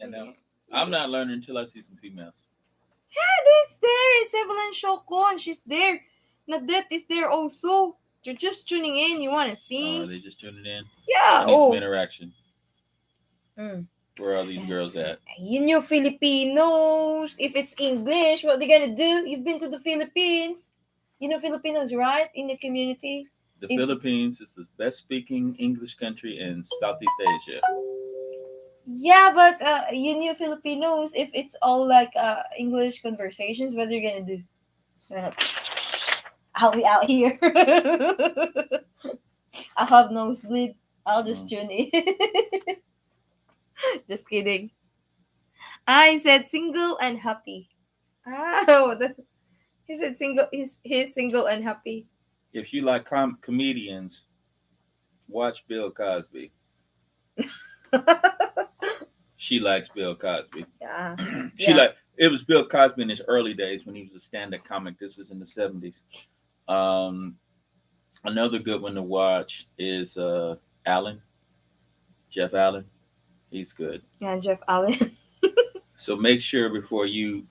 And now I'm not learning until I see some females. Yeah, this there is Evelyn Shokon. She's there. Nadet is there also. You're just tuning in. You wanna Oh, are see? they just tuning in? Yeah. I need some Oh. interaction. Mm. Where are these girls at? You know Filipinos. If it's English, what they gonna do? You've been to the Philippines. You know Filipinos, right? In the community. The If Philippines is the best speaking English country in Southeast Asia. yeah, but you knew Filipinos. If it's all like English conversations, what are you gonna do? Gonna, I'll be out here. I have nosebleed. I'll just Mm. tune in. Just kidding. I said single and happy. He said single. He's single and happy. If you like comedians, watch Bill Cosby. She likes Bill Cosby. Yeah, She yeah. like it was Bill Cosby in his early days when he was a stand-up comic. This is in the 70s. Um, another good one to watch is Allen, Jeff Allen. He's good. Yeah, Jeff Allen. So make sure before you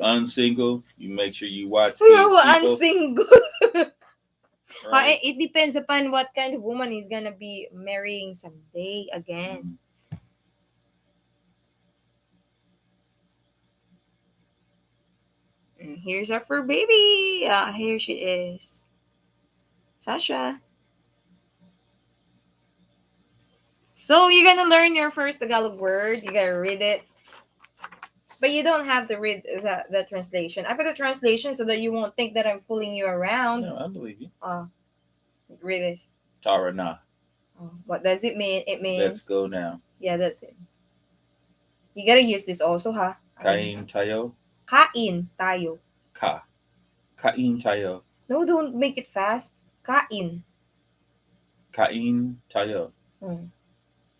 unsingle, you make sure you watch We these were people. unsingle. right? It depends upon what kind of woman he's gonna be marrying someday again. Mhm. Here's our fur baby. Here she is. Sasha. So you're gonna learn your first Tagalog word. You gotta read it. But you don't have to read the translation. I put the translation so that you won't think that I'm fooling you around. No, I believe you. Read this. Tara na. What does it mean? It means Let's go now. yeah, that's it. You gotta use this also, ha? Kain tayo. Kain tayo. Ka. Kain tayo. No, don't make it fast. Kain. Kain tayo.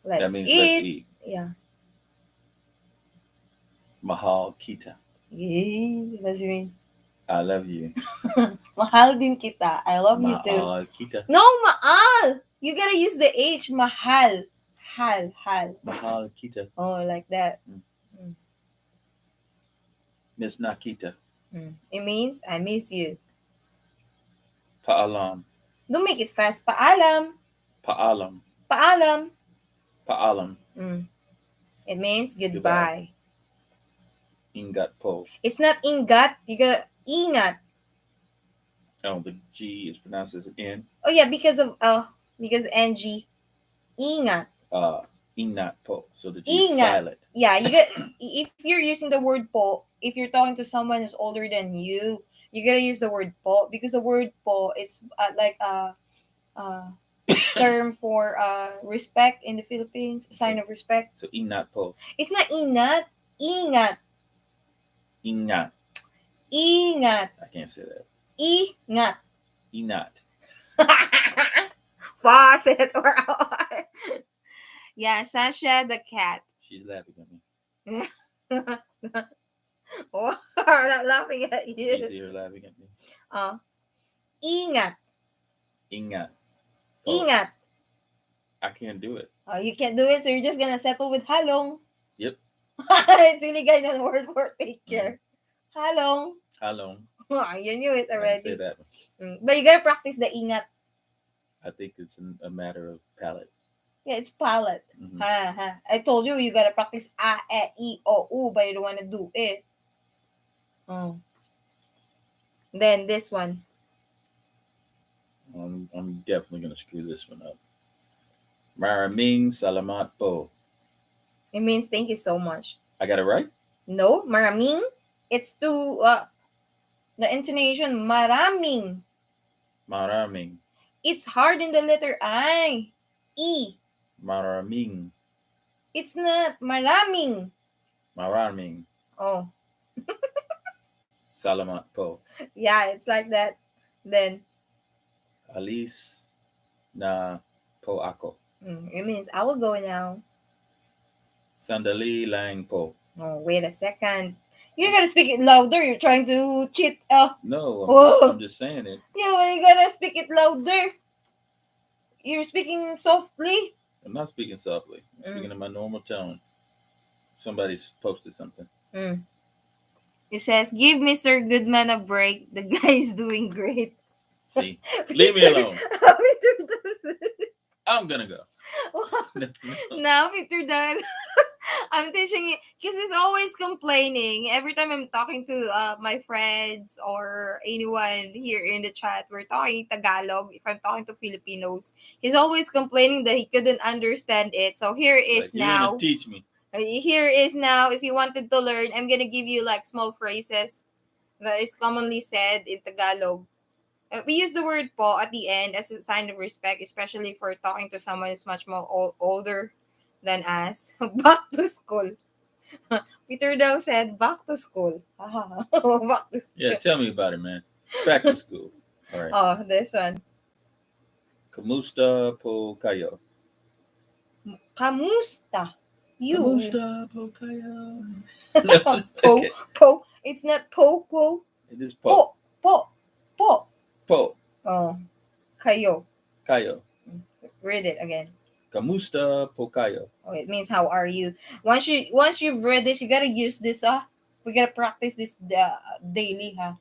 Let's That means eat. let's eat. Yeah. Mahal kita. Yay, that's mean. I love you. Mahal din kita. I love you too. Mahal kita. No, maal. You gotta use the H. Mahal. Hal. Mahal kita. Oh, like that. Miss Nakita. It means I miss you. Paalam. Don't make it fast. Paalam. Paalam. Paalam. Paalam. It means goodbye. Ingat po. It's not ingat. You gotta ingat. Oh, the G is pronounced as an N. Oh yeah, because NG. Ingat. Ingat po. So the G is silent. Yeah, you get if you're using the word po, if you're talking to someone who's older than you gotta use the word po because the word po it's like a term for respect in the Philippines, a sign of respect. So ingat po. It's not inat, ingat. Ingat. Ingat. I can't say that. Ingat. Inat. Pause it or yeah, Sasha the cat. She's laughing at me. Oh, I'm not laughing at you. You see her laughing at me? Ingat. Ingat. Oh. Ingat. I can't do it. Oh, you can't do it, so you're just gonna settle with halong. Yep. It's really kind of word for take care. Halong. Halong. Oh, you knew it already. I say that. But you gotta practice the ingat. I think it's a matter of palate. Yeah, it's palate. Mm-hmm. I told you gotta practice a, e, I, o, u, but you don't wanna do it. Then this one. I'm definitely gonna screw this one up. Maraming salamat po. It means thank you so much. I got it right? No, maraming. It's to the intonation maraming. Maraming. It's hard in the letter I. E. Maraming. It's not maraming. Maraming. Oh. Salamat po. Yeah, it's like that. Then. Alis na po ako. It means I will go now. Sandali lang po. Oh, wait a second. You gotta speak it louder. You're trying to cheat. No, I'm just saying it. Yeah, well, you gotta speak it louder. You're speaking softly. I'm not speaking softly. I'm speaking in my normal tone. Somebody's posted something. It says, give Mr. Goodman a break. The guy is doing great. See? Leave me alone. I'm gonna go. Now, Peter does. I'm teaching it because he's always complaining. Every time I'm talking to my friends or anyone here in the chat, we're talking Tagalog. If I'm talking to Filipinos, he's always complaining that he couldn't understand it. So here is You're now. gonna teach me. Here is now. If you wanted to learn, I'm gonna give you like small phrases that is commonly said in Tagalog. We use the word po at the end as a sign of respect, especially for talking to someone who's much more older than us. Back to school. Peter daw said, back to school. Back to school. Yeah, tell me about it, man. Back to school. All right. Oh, this one. Kamusta po kayo? Kamusta? You. Kamusta po kayo? No, po, okay. Po. It's not po, po. It is po. Po, po. Po. Oh, kayo. Kayo. Read it again. Kamusta po kayo? Oh, it means how are you? Once you've read this, you gotta use this. We gotta practice this daily, huh?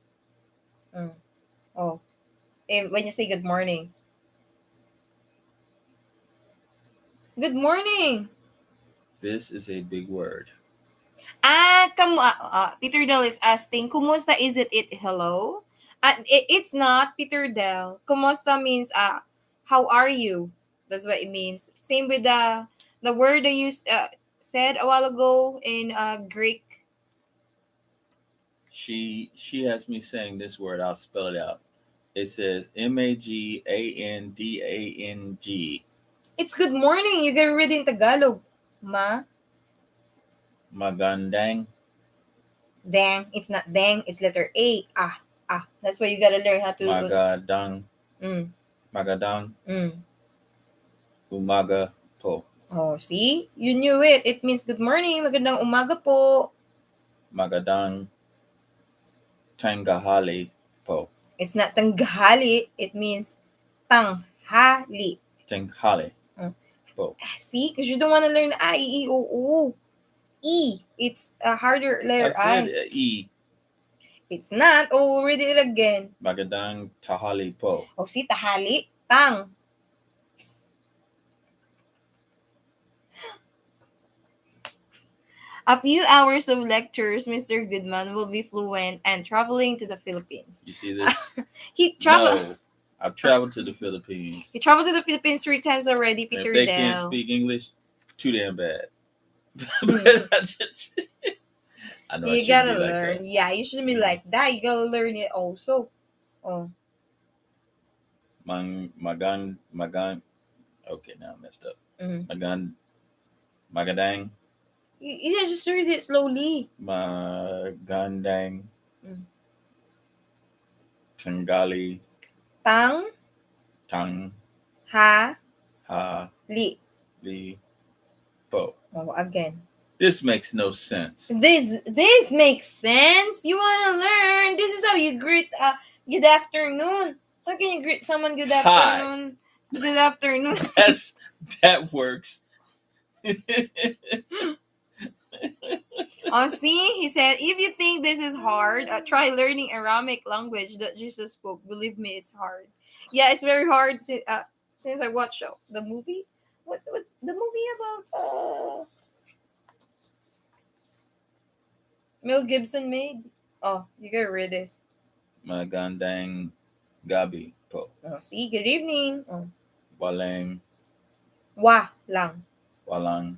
Oh, when you say good morning. Good morning. This is a big word. Peter Del is asking, kumusta is it hello? It's not Peter Del. Kumusta means how are you? That's what it means. Same with the word that you said a while ago in Greek. She has me saying this word. I'll spell it out. It says Magandang. It's good morning. You can read in Tagalog. Ma, Magandang. dang. It's not dang. It's letter A. That's why you gotta learn how to. Magadang. Mm, Magadang. mm. Umaga po. Oh, see? You knew it. It means good morning. Magandang umaga po. Magadang tanghali po. It's not tanghali. It means tanghali. Tanghali Mm. po. See? Because you don't want to learn I, E, O, U. E. It's a harder I letter said I. E. It's not. Oh, read it again. Magadang tahali po. Oh, see? Tahali. Tang. A few hours of lectures, Mr. Goodman will be fluent and traveling to the Philippines. You see this? He traveled. No. I've traveled to the Philippines. He traveled to the Philippines 3 times already, And Peter if they Del. can't speak English, too damn bad. But I know I You shouldn't gotta be like learn. that. Yeah, you shouldn't be like that. You gotta learn it also. Oh, Magan. Okay, now I messed up. mm. Magadang. You just read it slowly. Magandang. Mm. Tangali. Tang Tang. ha Ha. li. Li. Po. Oh, again. This makes no sense. This makes sense. You wanna learn? This is how you greet good afternoon. How can you greet someone good afternoon? Hi. Good afternoon. That works. Oh, see, he said, if you think this is hard, try learning Aramaic language that Jesus spoke. Believe me, it's hard. Yeah, it's very hard since I watched the movie. What's the movie about? Mel Gibson made. Oh, you gotta read this. Magandang gabi po. Oh, see, good evening. Oh. Walang Lang. walang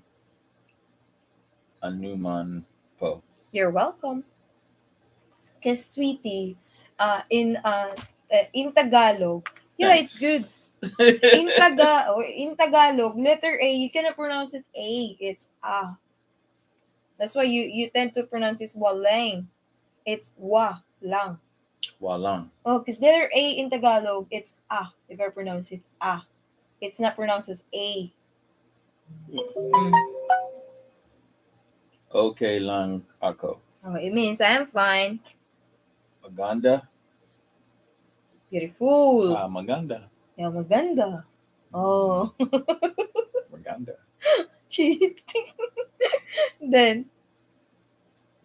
anuman po. You're welcome. Cause sweetie, in Tagalog, yeah, Thanks. it's good. In Tagalog, letter A, you cannot pronounce it A. It's ah. That's why you tend to pronounce it walang. It's lang. Walang. Oh, because letter A in Tagalog, it's ah. If I pronounce it ah, it's not pronounced as A. Mm. Okay lang ako. Oh, it means I am fine. Maganda. Beautiful. Maganda. Yeah, maganda. Oh. Maganda. Cheating. Then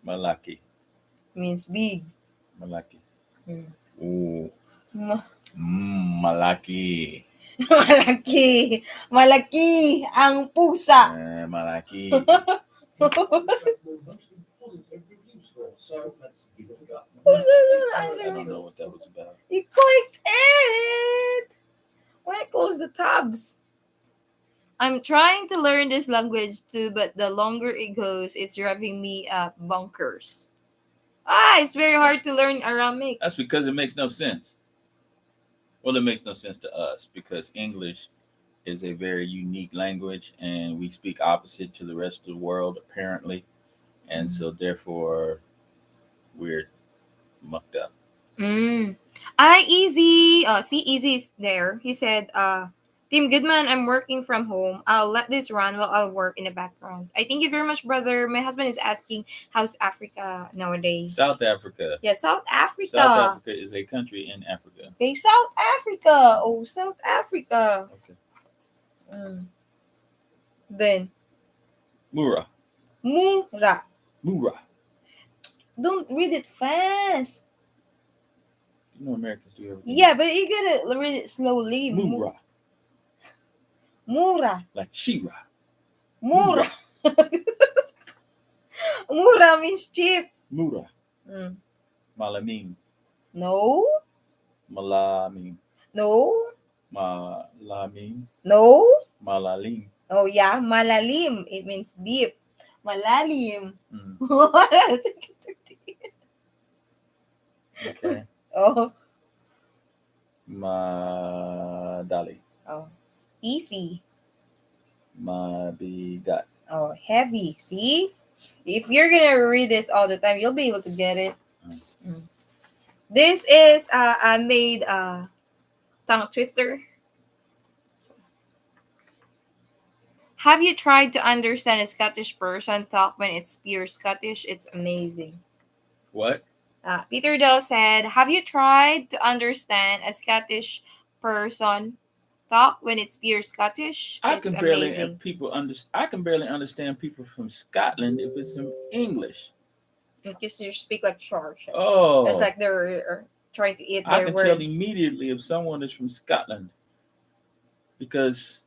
Malaki. means big. Malaki. Mm. Ooh. Ma- Malaki. Malaki. Malaki ang pusa. Malaki. I don't know what that was about. You clicked it. Why close the tabs? I'm trying to learn this language too, but the longer it goes, it's driving me bonkers. It's very hard to learn Aramaic. That's because it makes no sense. Well, it makes no sense to us because English is a very unique language and we speak opposite to the rest of the world, apparently. And so, therefore, we're mucked up. Easy. See, Easy is there. He said, Team Goodman, I'm working from home. I'll let this run while I'll work in the background. I thank you very much, brother. My husband is asking, how's Africa nowadays? South Africa. Yeah, South Africa. South Africa is a country in Africa. Okay, South Africa. Oh, South Africa. Okay. Then. Mura. Mura. Mura. Don't read it fast. You know Americans do everything. Yeah, but you gotta read it slowly. Mura. Mura. Like Shira. Mura. Mura means cheap. Mura. Mm. Malaming. No. Malaming. No. Malaming. No. Malalim. Oh yeah, malalim. It means deep. Malalim. Mm. Okay. Oh. Madali. Oh. Easy. Mabigat. Oh, heavy. See? If you're gonna read this all the time, you'll be able to get it. Mm. This is I made tongue twister. Have you tried to understand a Scottish person talk when it's pure Scottish? It's amazing. What? Peter Dell said, "Have you tried to understand a Scottish person talk when it's pure Scottish? I It's can barely amazing." I can barely understand people from Scotland if it's in English. Because you speak like short. It's Oh, like they're trying to eat I their can tell words. immediately if someone is from Scotland because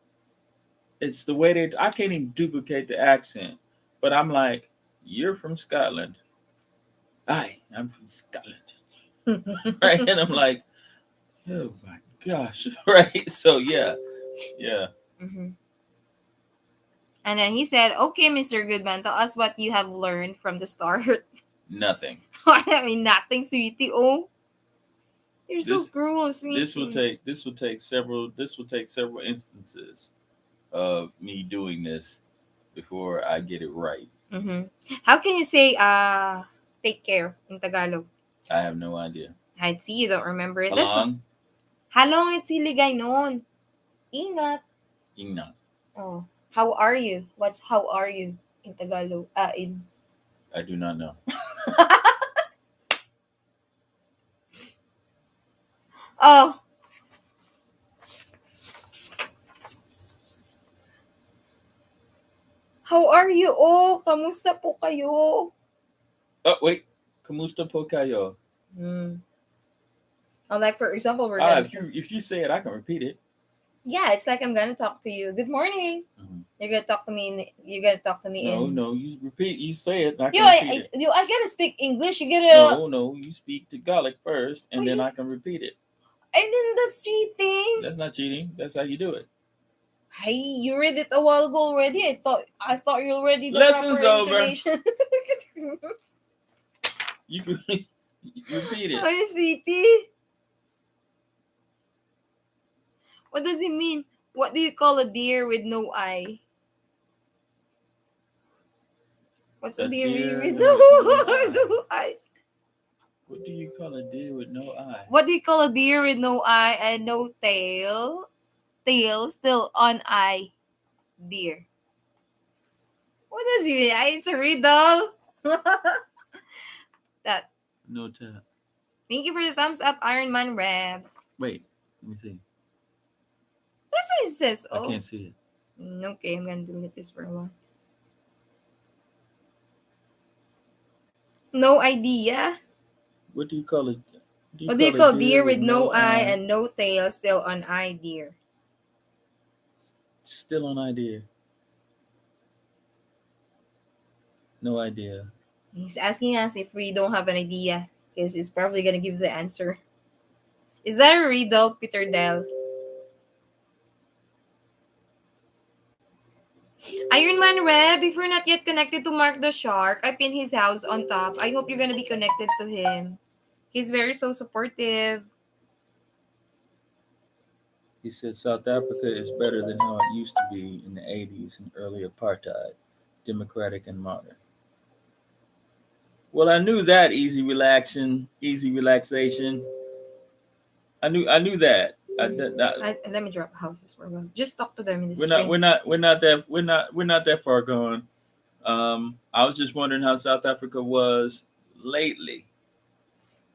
it's the way they. I can't even duplicate the accent, but I'm like, you're from Scotland. I'm from Scotland, right? And I'm like, oh my gosh, right? So yeah. Mm-hmm. And then he said, "Okay, Mr. Goodman, tell us what you have learned from the start." Nothing. I mean, nothing, sweetie. Oh, you're so This cruel, sweetie. this will take several instances of me doing this before I get it right. Mm-hmm. How can you say take care in Tagalog? I have no idea. I'd see you don't remember it. How That's long? halong it's hiligay noon. Ingat. Ingna. Oh, how are you? What's how are you in Tagalog? In I do not know. Oh, how are you? Oh, kamusta po kayo? Oh wait, kamusta po kayo? Hmm. Oh, like for example, we're gonna. If you say it, I can repeat it. Yeah, it's like I'm gonna talk to you. Good morning. Mhm. You're gonna talk to me. You're gonna talk to me in. No, you repeat. You say it. I Yo, can repeat it. I gotta speak English. You gotta. No, you speak Tagalog first, and then I can repeat it. And then that's cheating. That's not cheating. That's how you do it. Hey, you read it a while ago already. I thought you already the Lesson's proper over. intonation. You repeat it. Ay, sweetie. What does it mean? What do you call a deer with no eye? What's a deer with no no eye? What do you call a deer with no eye? What do you call a deer with no eye and no tail? Tail still on eye. Deer. What does it mean? It's a riddle. That. No tap. Thank you for the thumbs up, Iron Man Reb. Wait, let me see. That's what it says. I Oh. can't see it. Okay, I'm gonna delete this for a while. No idea. What do you call it? What do you call deer with no eye and no tail still on eye deer? Still on idea. No idea. He's asking us if we don't have an idea because he's probably gonna give the answer. Is that a riddle, Peter Dell? Iron Man Reb, if you're not yet connected to Mark the Shark, I pinned his house on top. I hope you're gonna be connected to him. He's very so supportive. He said South Africa is better than how it used to be in the 80s and early apartheid, democratic and modern. Well, I knew that easy relaxation. I knew that. Let me drop houses for a while. Just talk to them in the We're stream. not that far gone. I was just wondering how South Africa was lately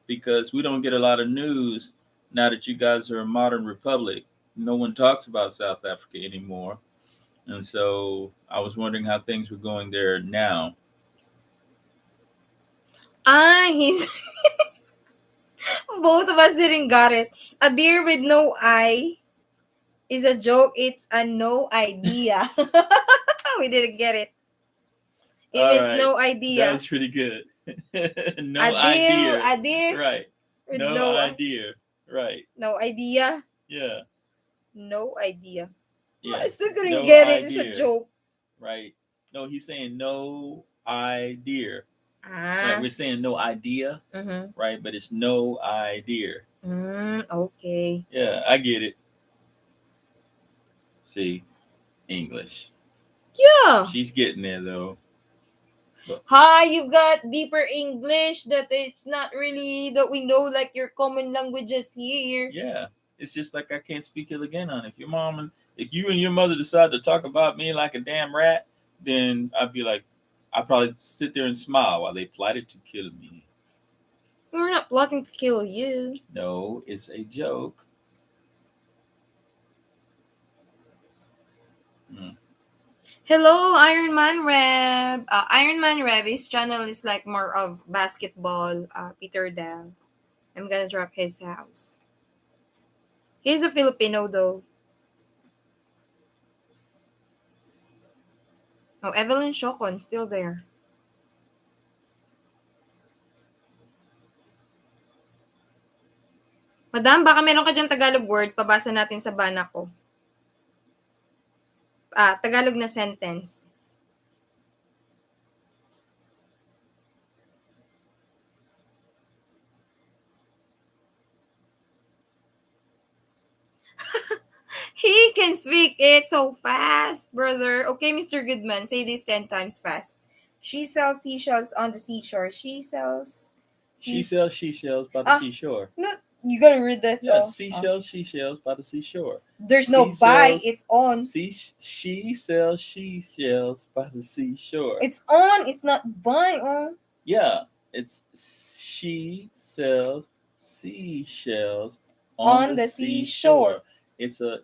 because we don't get a lot of news now that you guys are a modern republic. No one talks about South Africa anymore, and so I was wondering how things were going there now. He's Both of us didn't got it. A deer with no eye is a joke. It's a no idea. We didn't get it. It All means right. no That idea. was pretty good. No A idea. deer Right. with No idea. Right. no idea. Yeah. No idea. I Yeah. still couldn't No get it. It's a idea. joke. Right. No, he's saying no idea. Right. Ah. We're saying no idea. Mm-hmm. Right. But it's no idea. Okay. Yeah. I get it. See, English. Yeah. She's getting there though. But Hi, you've got deeper English that it's not really that we know like your common languages here. yeah, it's just like I can't speak it again on. If you and your mother decide to talk about me like a damn rat, then I'd be like, I'd probably sit there and smile while they plotted to kill me. We're not plotting to kill you. No, it's a joke. Mm. Hello, Iron Man Reb. Iron Man Reb, his channel is like more of basketball. Peter Dell. I'm gonna drop his house. He's a Filipino though. Oh, Evelyn Shokon, still there. Madam, baka meron ka dyan Tagalog word, pabasa natin sa bana ko. Tagalog na sentence. He can speak it so fast, brother. Okay, Mr. Goodman, say this 10 times fast. She sells seashells on the seashore. She sells... She sells seashells by the seashore. No, you gotta read that. Yeah, seashells by the seashore. There's no by, it's on. She sells seashells by the seashore. It's on, it's not by on. Yeah, it's she sells seashells on the seashore. It's a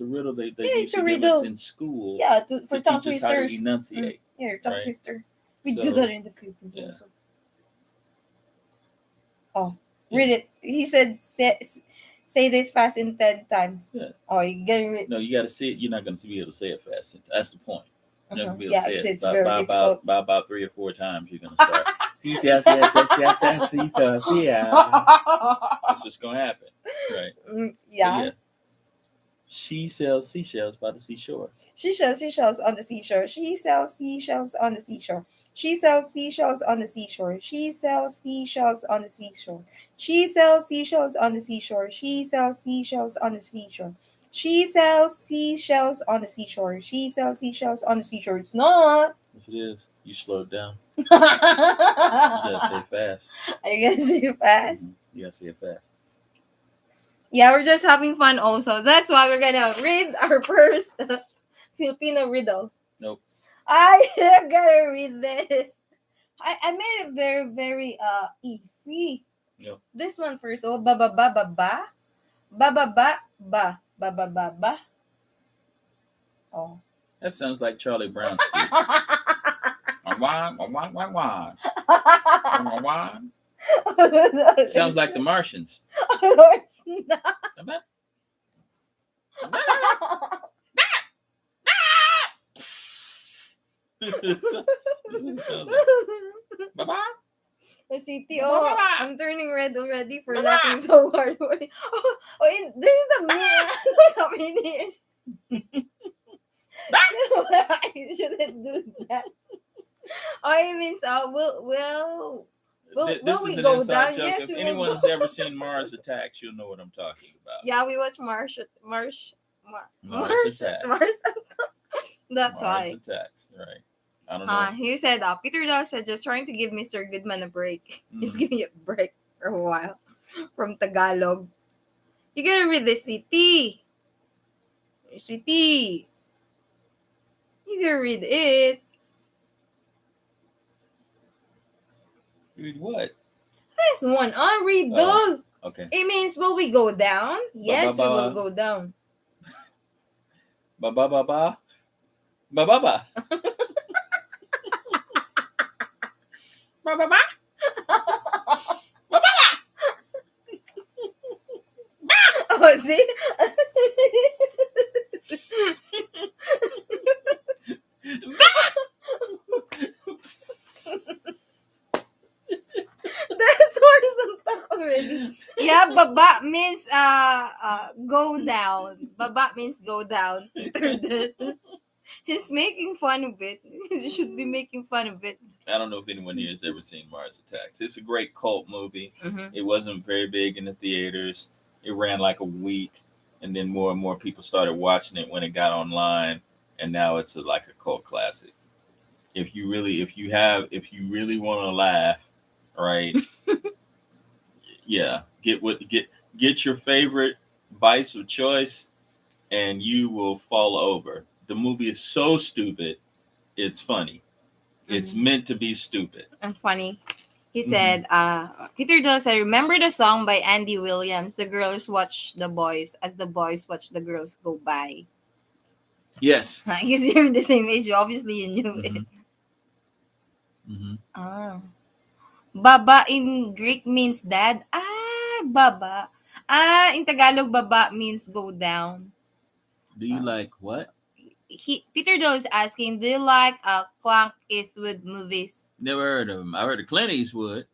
riddle they used to give us in school. Yeah, for tongue teach us how to twisters. enunciate. Yeah, tongue right? twister. We So, do that in the Philippines yeah. also. Oh, read it. He said, say this fast in 10 times. Yeah. Oh, you getting it? No, you got to say it. You're not going to be able to say it fast. That's the point. You're not going to be able Yeah, to say it's it. very difficult. By about 3 or 4 times, you're going to start. Yeah. That's what's going to happen. Right. Yeah. She sells seashells by the seashore. She sells seashells on the seashore. She sells seashells on the seashore. She sells seashells on the seashore. She sells seashells on the seashore. She sells seashells on the seashore. She sells seashells on the seashore. She sells seashells on the seashore. She sells seashells on the seashore. It's not. Yes, it is. You slowed down. You gotta say fast. Are you gonna say it fast? Mm-hmm. You gotta say it fast. Yeah, we're just having fun also. That's why we're gonna read our first Filipino riddle. Nope. I gotta read this. I made it very, very easy. Nope. This one first. Oh, ba ba ba ba ba. Ba ba ba ba. Ba ba ba ba. Oh. That sounds like Charlie Brown speak. Sounds like the Martians. No, it's not. City, I'm turning red already for laughing so hard. There's the mini is. I shouldn't do that. I means will we is an go inside down? joke. Yes, if we will anyone's go. ever seen Mars Attacks, you'll know what I'm talking about. Yeah, we watch Mars Attacks. That's why. Mars Attacks, right. I don't know. He said, Peter Dow said, just trying to give Mr. Goodman a break. He's giving you a break for a while from Tagalog. You gotta read this, sweetie. Sweetie. You gotta read it. Read what? This one, read dog. Okay. It means will we go down? Yes, we will go down. Ba ba ba ba. Ba ba ba. Ba ba ba. Ba ba ba. See? That's horizontal already. Yeah, baba means go down. Baba means go down. He's making fun of it. He should be making fun of it. I don't know if anyone here has ever seen Mars Attacks. It's a great cult movie. Mm-hmm. It wasn't very big in the theaters. It ran like a week, and then more and more people started watching it when it got online, and now it's like a cult classic. If you really want to laugh, right? Yeah, get your favorite vice of choice, and you will fall over. The movie is so stupid, it's funny. It's meant to be stupid and funny. He said, Peter Dell said, remember the song by Andy Williams, The Girls Watch the Boys as the Boys Watch the Girls Go By. Yes. Because you're the same age, obviously you knew it. Ah. Baba in Greek means dad. Baba. In Tagalog, baba means go down. Do you like what? Peter Dell is asking, do you like Clint Eastwood movies? Never heard of him. I heard of Clint Eastwood.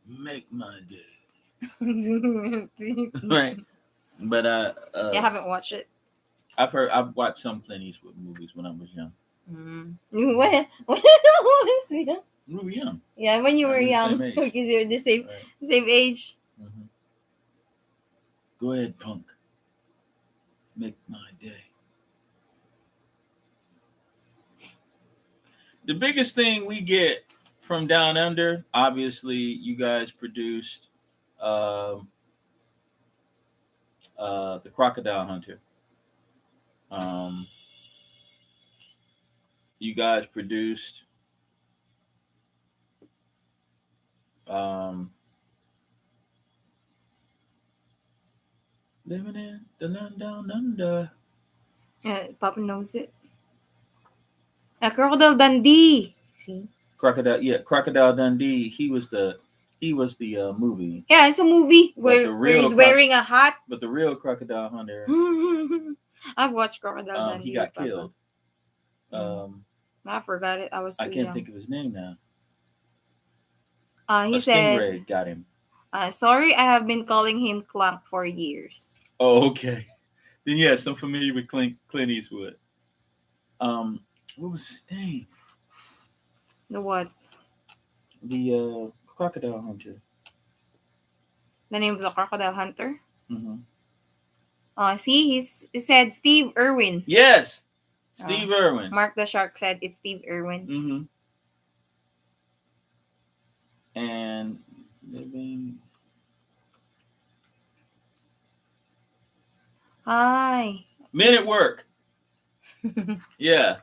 Make my day. Right. But I haven't watched it. I've watched some Clint Eastwood movies when I was young. When was young? We were young. Yeah, when you were young, age. because you're the same age. Mm-hmm. Go ahead, punk. Make my day. The biggest thing we get from Down Under, obviously, you guys produced The Crocodile Hunter. You guys produced Living in the Land Down Under. Papa knows it. Crocodile Dundee. See? Crocodile Dundee. He was the movie. Yeah, it's a movie where he's wearing a hat. But the real Crocodile Hunter, I've watched Crocodile Dundee. He got killed. I forgot it. I was too I can't young. think of his name now. He said, stingray got him. Sorry, I have been calling him Clank for years. Oh, okay. Then yes, I'm familiar with Clint Eastwood. What was his name? The what? The Crocodile Hunter. The name of the Crocodile Hunter? Mm-hmm. See, he said Steve Irwin. Yes, Steve Irwin. Mark the Shark said it's Steve Irwin. Mm-hmm. And living. Hi. Men at Work. Yeah.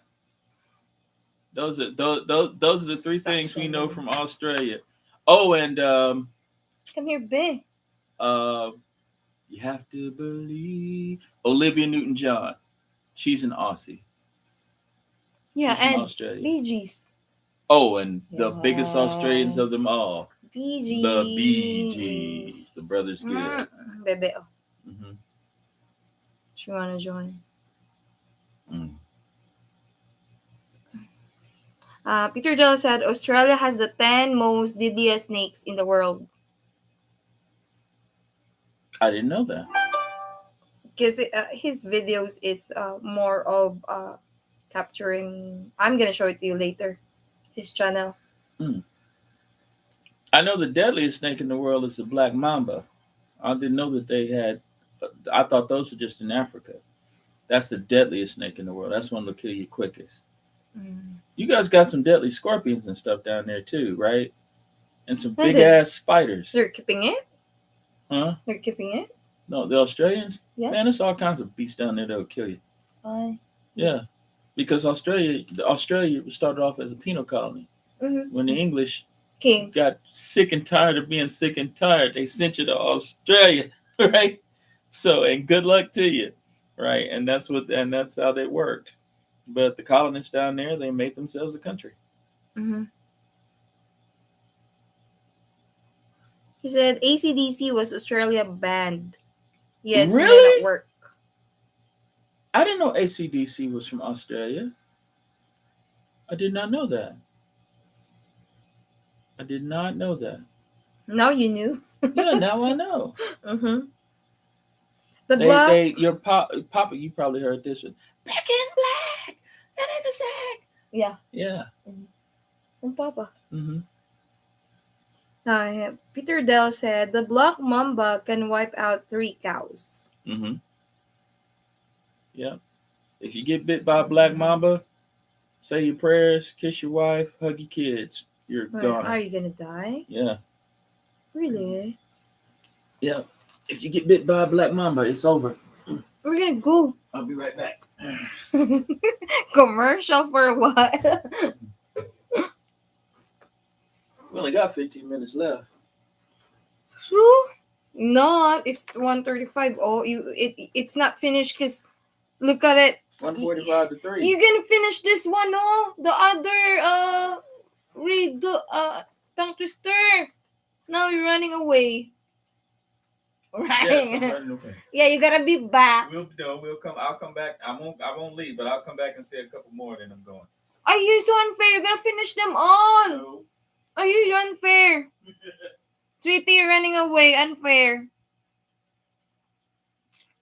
Those are the three things we know from Australia. Oh, and come here, babe. You have to believe Olivia Newton-John. She's an Aussie. Yeah, she's and Australia. Bee Gees. Oh, and the biggest Australians of them all. Bee Gees. The Bee Gees. The Brothers Good. Bebe. Mm-hmm. She wanna join. Peter Dell said Australia has the 10 most deadliest snakes in the world. I didn't know that. Because his videos is more of capturing. I'm gonna show it to you later. His channel. I know the deadliest snake in the world is the black mamba. I didn't know that they had. I thought those were just in Africa. That's the deadliest snake in the world. That's one that'll kill you quickest. You guys got some deadly scorpions and stuff down there too, right? And some big ass spiders. They're keeping it? Huh? They're keeping it? No, the Australians? Yeah. Man, there's all kinds of beasts down there that'll kill you. Why? Yeah. Because Australia started off as a penal colony. Mm-hmm. When the English King got sick and tired of being sick and tired, they sent you to Australia, right? So, and good luck to you, right? And that's how they worked. But the colonists down there, they made themselves a country. Mm-hmm. He said ACDC was Australia band. Yes, men at Really? work. I didn't know ACDC was from Australia. I did not know that. I did not know that. Now you knew. Yeah, now I know. Mm-hmm. The block. Your Papa, you probably heard this one. Back in black, and in the sack. Yeah. Yeah. Papa. Mm-hmm. Peter Dell said the black mamba can wipe out 3 cows. Mm-hmm. Yeah. If you get bit by a black mamba, say your prayers, kiss your wife, hug your kids. You're gone. Are you gonna die? Yeah. Really? Yeah. If you get bit by a black mamba, it's over. We're gonna go. I'll be right back. Commercial for what? We only got 15 minutes left. Not. It's 1:35. Oh, it's not finished because look at it. 1:45 to 3. You gonna finish this one, no? The other read the tongue twister. Now you're running away. Right. Yes, I'm running away. Yeah, you gotta be back. We'll come. I'll come back. I won't leave, but I'll come back and say a couple more, then I'm going. Are you so unfair? You're gonna finish them all. No. Are you unfair? Sweetie, you're running away. Unfair.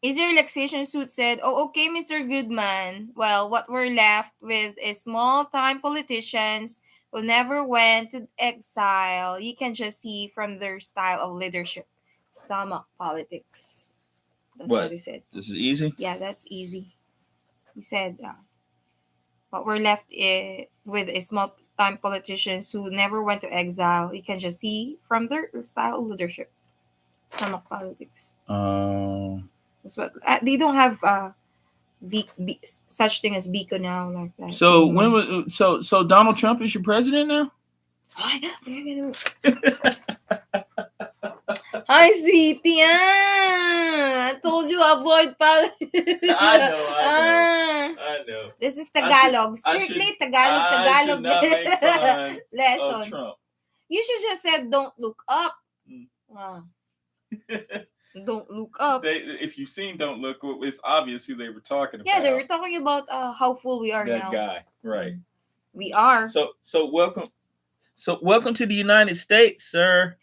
Is your relaxation suit said, oh, okay, Mr. Goodman. Well, what we're left with is small-time politicians who never went to exile. You can just see from their style of leadership. Stomach politics. That's what he said. This is easy? Yeah, that's easy. He said, what we're left with is small-time politicians who never went to exile. You can just see from their style of leadership. Stomach politics. That's what they don't have such thing as Biko now like that. So when was so Donald Trump is your president now? Hi, sweetie. I told you avoid politics. I know. This is Tagalog. Strictly Tagalog not make fun lesson. Of Trump. You should just said don't look up. Don't look up. If you've seen Don't Look, it's obvious who they were talking about. Yeah, they were talking about how full we are now. That guy, right? We are. So welcome. So welcome to the United States, sir.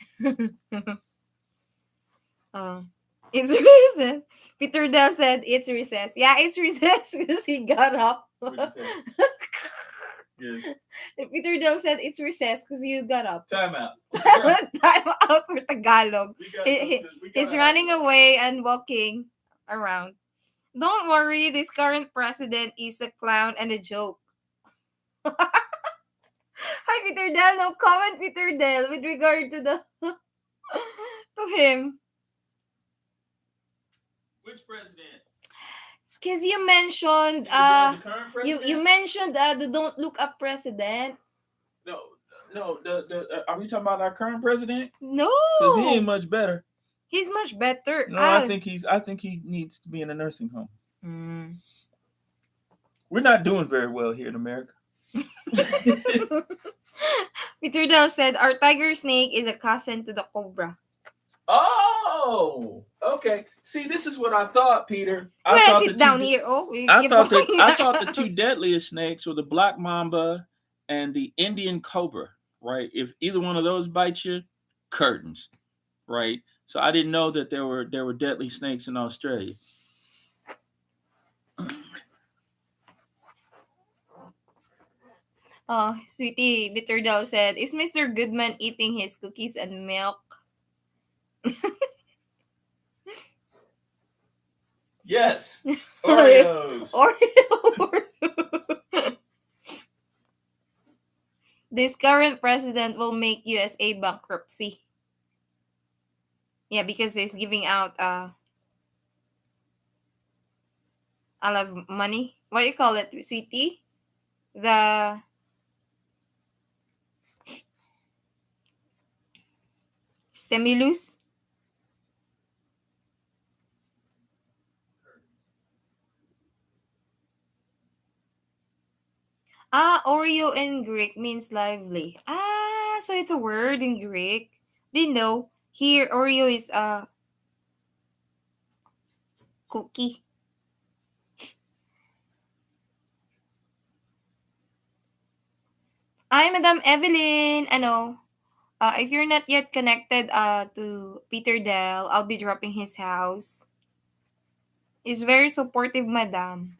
It's recess. Peter Dell said it's recess. Yeah, it's recess because he got up. What did you say? Yes. Peter Dell said it's recess because you got up. Time out. Time out for Tagalog. He's running away and walking around. Don't worry, this current president is a clown and a joke. Hi, Peter Dell. No comment, Peter Dell, with regard to the to him. Which president? Because you mentioned the current president? you mentioned the don't look up president. No. Are we talking about our current president? No, because he ain't much better. He's much better. No, I think he needs to be in a nursing home. We're not doing very well here in America. Peter Dell said our tiger snake is a cousin to the cobra. Oh, okay. See, this is what I thought, Peter. Sit down here. I thought the two deadliest snakes were the black mamba and the Indian cobra, right? If either one of those bites you, curtains, right? So I didn't know that there were deadly snakes in Australia. Oh, sweetie, Peter Dell said, is Mr. Goodman eating his cookies and milk? Yes. Oreos. This current president will make USA bankruptcy. Yeah, because he's giving out a lot of money. What do you call it, sweetie? The stimulus. Oreo in Greek means lively. So it's a word in Greek. Didn't know. Here, Oreo is cookie. Hi, Madam Evelyn. If you're not yet connected to Peter Dell, I'll be dropping his house. He's very supportive, Madam.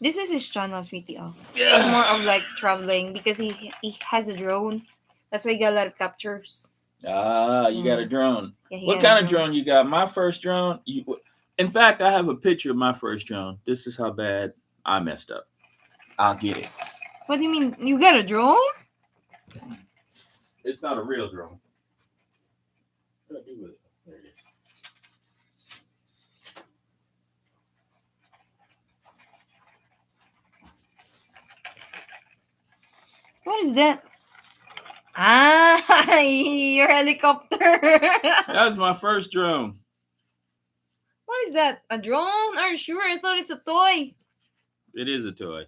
This is his channel, sweetie. Oh. It's more of like traveling because he has a drone. That's why he got a lot of captures. You got a drone. Yeah, he What has a kind of drone you got? My first drone. In fact, I have a picture of my first drone. This is how bad I messed up. I'll get it. What do you mean? You got a drone? It's not a real drone. What do I do with it? There it is. What is that? Ah, your helicopter. That was my first drone. What is that? A drone? Are you sure? I thought it's a toy. It is a toy.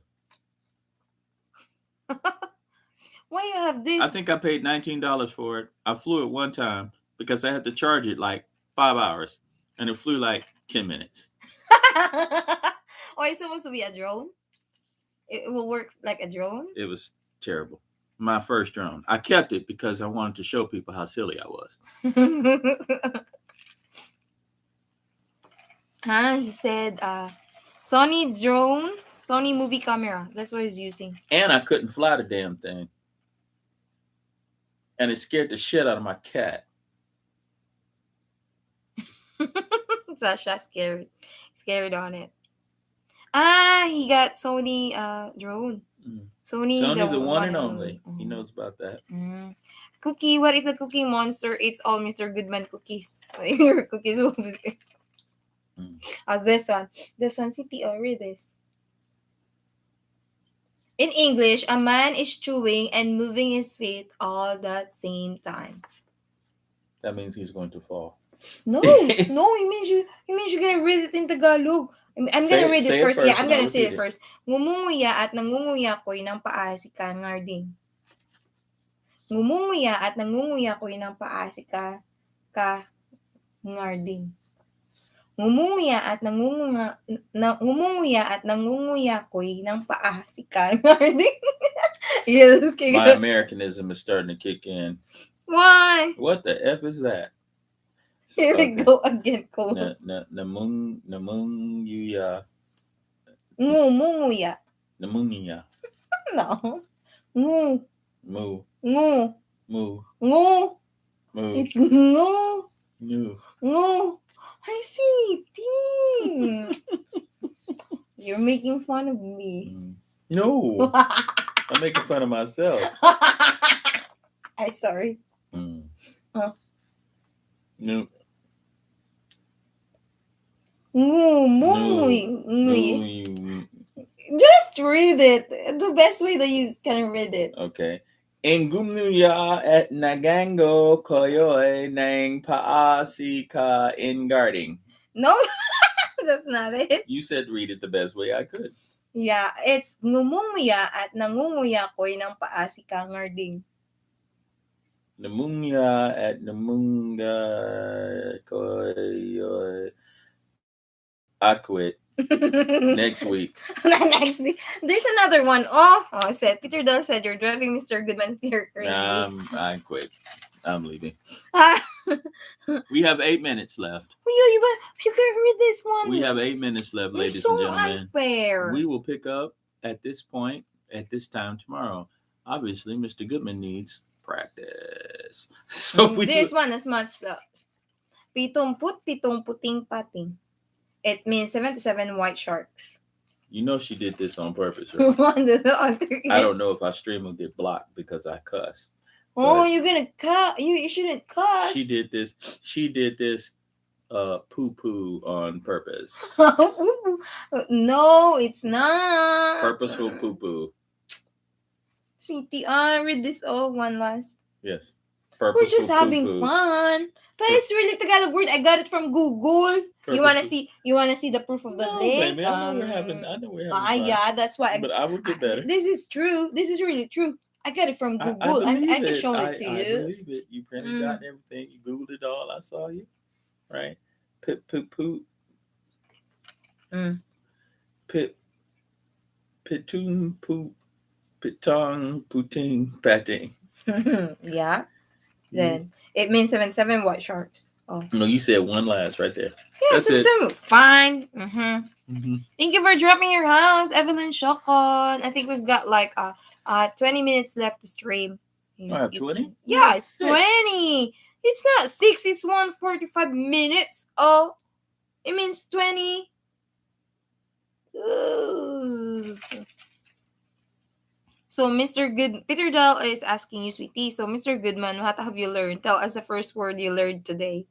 Why you have this? I think I paid $19 for it. I flew it one time because I had to charge it like 5 hours, and it flew like 10 minutes. Oh, it's supposed to be a drone? It will work like a drone? It was terrible. My first drone. I kept it because I wanted to show people how silly I was. He said Sony drone, Sony movie camera. That's what he's using. And I couldn't fly the damn thing. And it scared the shit out of my cat. Sasha scared on it. He got Sony drone. Sony the one and only. He knows about that. Cookie, what if the cookie monster eats all Mr. Goodman cookies? Your cookies will be... This one, CTO, read this. In English, a man is chewing and moving his feet all at the same time. That means he's going to fall. No, it means you're gonna read it in Tagalog. I'm gonna read it first. Yeah, I'm gonna say it first. Ngumunguya at nangunguya ko'y ng paa si Ngarding. Ngumunguya at nangunguya ko'y ng paa si Ngarding. Ngumunguya at nangunguya ko'y ng paa si Ngarding. You're looking My Americanism is starting to kick in. Why? What the F is that? Here we go again, Cole. Namunguya. Ngumunguya. Namunguya. No. Ngu. Moo. Ngu. Moo. Ngu. Moo. It's ngu. Ngu. Ngu. I see. Team. You're making fun of me. No. I'm making fun of myself. I'm sorry. Huh? No. Just read it. The best way that you can read it. Okay. Ingumnuya at Nagango Koyoy Nang Paasika in guarding. No, that's not it. You said read it the best way I could. Yeah, it's ngumumuya at nangunguya ko'y ng paa si Ngarding. Namunga at Namunga Koyoy. I quit. Next week. Next week. There's another one. I said Peter Dell said you're driving Mr. Goodman. You're crazy. I quit. I'm leaving. We have 8 minutes left. You can read this one. We have 8 minutes left, ladies and gentlemen. Unfair. We will pick up at this point, at this time tomorrow. Obviously, Mr. Goodman needs practice. So this one is much stuff. Pitong puting pating. It means 77 white sharks. You know she did this on purpose, right? I don't know if our stream will get blocked because I cuss. Oh, you're gonna cuss. You shouldn't cuss. She did this poo-poo on purpose. No, it's not. Purposeful poo-poo. Sweetie, read this one last. Yes. We're Purposeful just poo having poo. fun. But it's really Tagalog word. I got it from Google. You wanna Purposeful. see? You wanna see the proof of the No, link? baby. I know we're having. I know we're having fun. Yeah, that's why. But I will get better. This is true. This is really true. I got it from I Google. I believe can it. show it to I you. believe it. You printed it Mm. out and everything. You Googled it all. I saw you. Right? Pip poop poop. Mm. Pip pitoon poop. Pitong pooting patting. Yeah. You, Then it means 7 white sharks. Oh. no, you said one last right there. Yeah, That's it. 7. Fine. Mm-hmm. Mm-hmm. Thank you for dropping your house, Evelyn Shokon. I think we've got like 20 minutes left to stream. I have 20. Yeah, it's 20. It's not 6. It's 1:45 minutes. Oh, it means 20. Ooh. So Mr. Peter Dell is asking you, sweetie. So Mr. Goodman, what have you learned? Tell us the first word you learned today.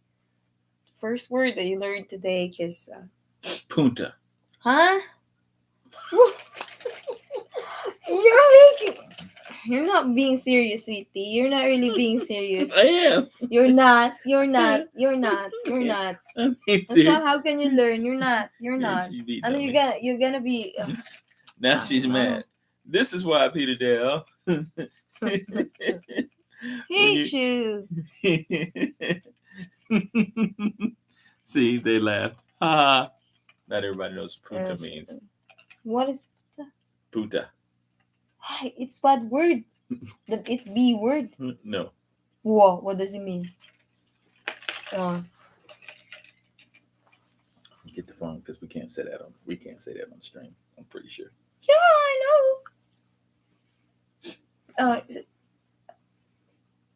First word that you learned today, cause Punta. huh? You're not being serious, sweetie. You're not really being serious. I am. You're not. You're not. You're not. You're not. I'm being That's serious. not. How can you learn? You're not. You're Yeah, not. she beat And on then me. you're gonna be. Now she's mad. This is why, Peter Dale. Hate you. See, they laughed. Ha! Not everybody knows what punta Yes. means. What is? Punta. It's bad word. It's B word. No. Whoa. What does it mean? Get the phone because we can't say that on. We can't say that on the stream. I'm pretty sure. Yeah, I know.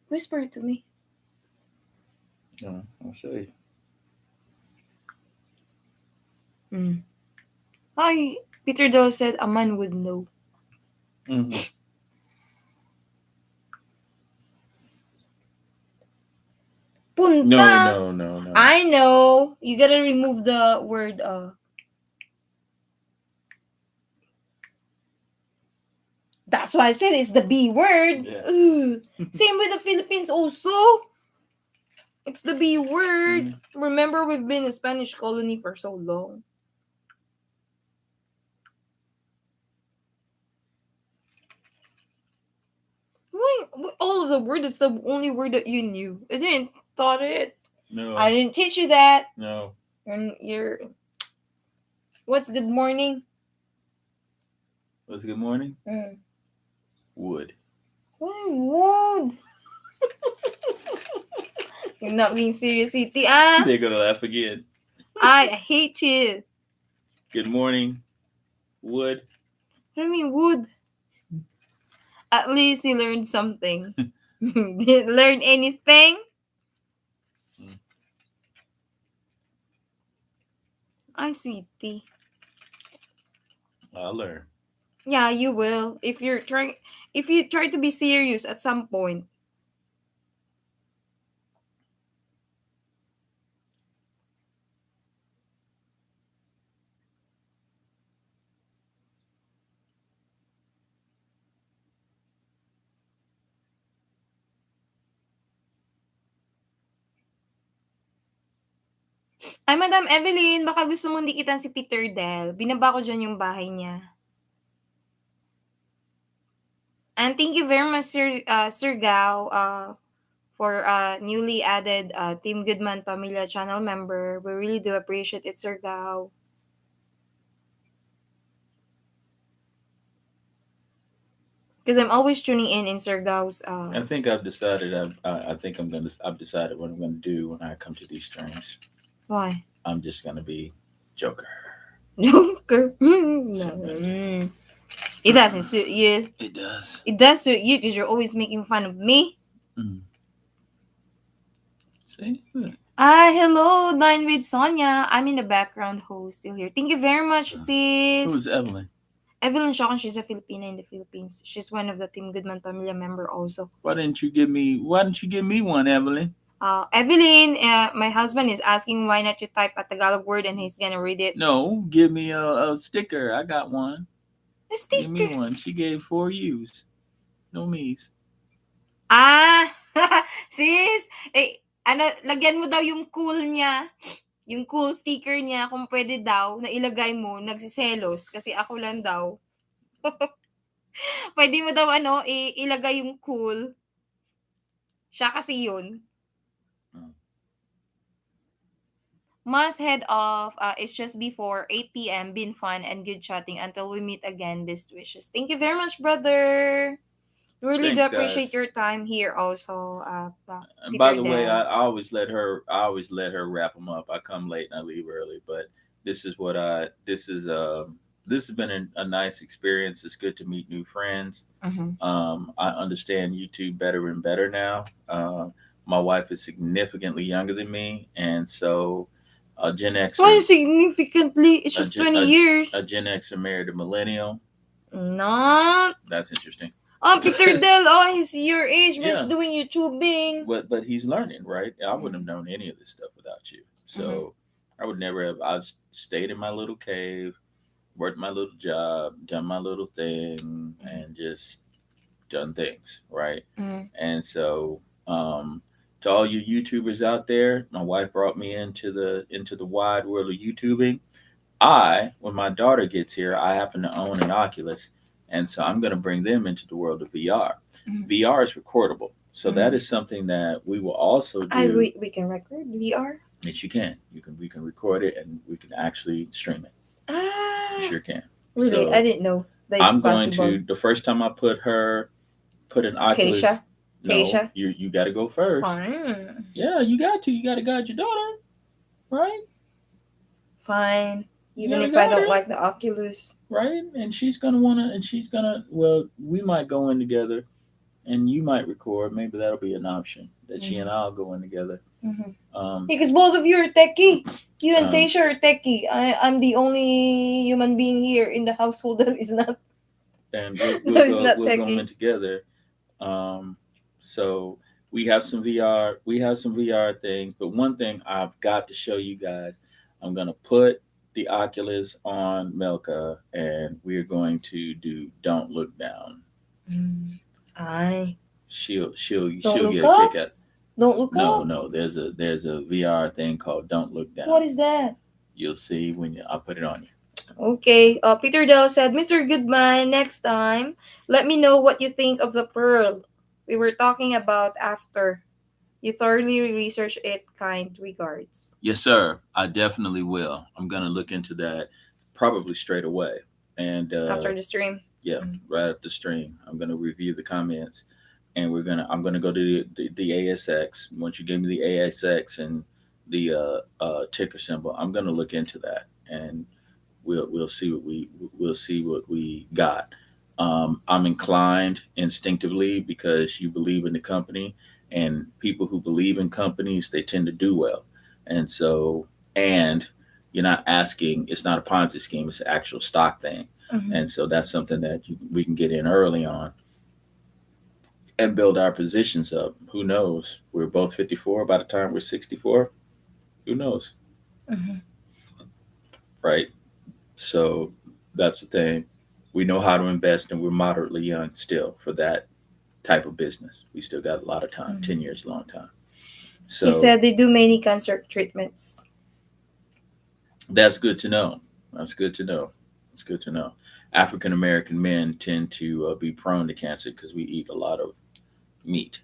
Whisper it to me. I'll show you. Hi, Peter Doe said a man would know. Mm-hmm. Punta. No. I know. You gotta remove the word That's why I said it's the B word. Yeah. Same with the Philippines also. It's the B word. Remember, we've been a Spanish colony for so long. Why? All of the word is the only word that you knew. I didn't thought it. No. I didn't teach you that. No. And you're. What's good morning? What's good morning? Wood. Why wood? You're not being serious, sweetie. They're gonna laugh again. I hate you. Good morning, Wood. What do you mean wood? At least you learned something. Didn't learn anything? I sweetie. I'll learn. Yeah, you will. If you try to be serious at some point. Ay, Madam Evelyn, baka gusto mong dikitan si Peter Del. Binaba ko dyan yung bahay niya. And thank you very much, Sir Gao, for newly added Team Goodman Pamilya channel member. We really do appreciate it, Sir Gao. Because I'm always tuning in Sir Gao's. I think I've decided. I've decided what I'm gonna do when I come to these streams. Why? I'm just gonna be Joker. Joker. No. It doesn't suit you. It does. It does suit you because you're always making fun of me. See? Hello, Dine with Sonia. I'm in the background host still here. Thank you very much, sis. Who's Evelyn? Evelyn Shokon, she's a Filipina in the Philippines. She's one of the Team Goodman Pamilya member also. Why didn't you give me one, Evelyn? Evelyn, my husband is asking why not you type a Tagalog word and he's gonna read it. No, give me a sticker. I got one. A sticker? Give me one. She gave 4 U's. No me's. Sis, ano, lagyan mo daw yung cool niya. Yung cool sticker niya, kung pwede daw, na ilagay mo, nagsiselos. Kasi ako lang daw. Pwede mo daw, ilagay yung cool. Siya kasi yun. Mm. Must head off. It's just before 8 p.m. Been fun and good chatting. Until we meet again, best wishes. Thank you very much, brother. Really do Thanks, appreciate guys. your time here also, And by Peter the way, Del. I always let her wrap them up. I come late and I leave early, but this is what I this has been a nice experience. It's good to meet new friends. Mm-hmm. I understand YouTube better and better now. My wife is significantly younger than me, and so a Gen Why Xer, significantly? It's a just Gen, 20 a, years. a Gen Xer married a millennial. Not. That's interesting. Oh, Peter Del, he's your age, but he's Yeah, doing YouTubing. but he's learning, right? I wouldn't Mm-hmm. have known any of this stuff without you. So I would never have. I stayed in my little cave, worked my little job, done my little thing, and just done things, right? Mm-hmm. And so, to all you YouTubers out there, my wife brought me into the wide world of YouTubing. When my daughter gets here, I happen to own an Oculus, and so I'm going to bring them into the world of VR. Mm-hmm. VR is recordable, so that Mm-hmm. is something that we will also do. We can record VR. Yes, you can. We can record it and we can actually stream it. You Ah, sure can. really? I So didn't know that it's I'm going possible. to the first time I put an Oculus. Tasha, No, Tasha. you got to go first. Fine, Yeah, you got to. You got to guide your daughter, right? fine. You Even got to if I guide don't her, like the Oculus. right? And she's gonna wanna, and she's gonna. Well, we might go in together, and you might record. Maybe that'll be an option that she and I'll go in together. Mm-hmm. Um, Because both of you are techie. You and um, Tasha are techie. I'm the only human being here in the household that is not and that is not we'll go in techie. together. Um, so we have some VR. We have some VR things, but one thing I've got to show you guys. I'm gonna put the Oculus on Melka, and we're going to do "Don't Look Down." Mm. Aye. Don't She'll look get a kick up. at. Don't look No, up. no. There's a VR thing called "Don't Look What Down." is that? You'll see I'll put it on you. Okay. Peter Dell said, Mr. Goodman, next time, let me know what you think of the pearl we were talking about after. You thoroughly research it. Kind regards. Yes, sir. I definitely will. I'm gonna look into that probably straight away. And After the stream. yeah, Mm. right up the stream. I'm gonna review the comments, and I'm gonna go to the ASX. Once you give me the ASX and the ticker symbol, I'm gonna look into that, and we'll see we'll see what we got. I'm inclined instinctively because you believe in the company, and people who believe in companies they tend to do well, and so and you're not asking. It's not a Ponzi scheme. It's an actual stock thing, Mm-hmm. and so that's something that we can get in early on and build our positions up. Who knows? We're both 54 by the time we're 64. Who knows, Mm-hmm. right? So that's the thing. We know how to invest, and we're moderately young still for that type of business. We still got a lot of time. Mm-hmm. 10 years, a long time. He So said they do many cancer treatments. that's good to know. That's good to know. It's good to know. African American men tend to be prone to cancer because we eat a lot of meat,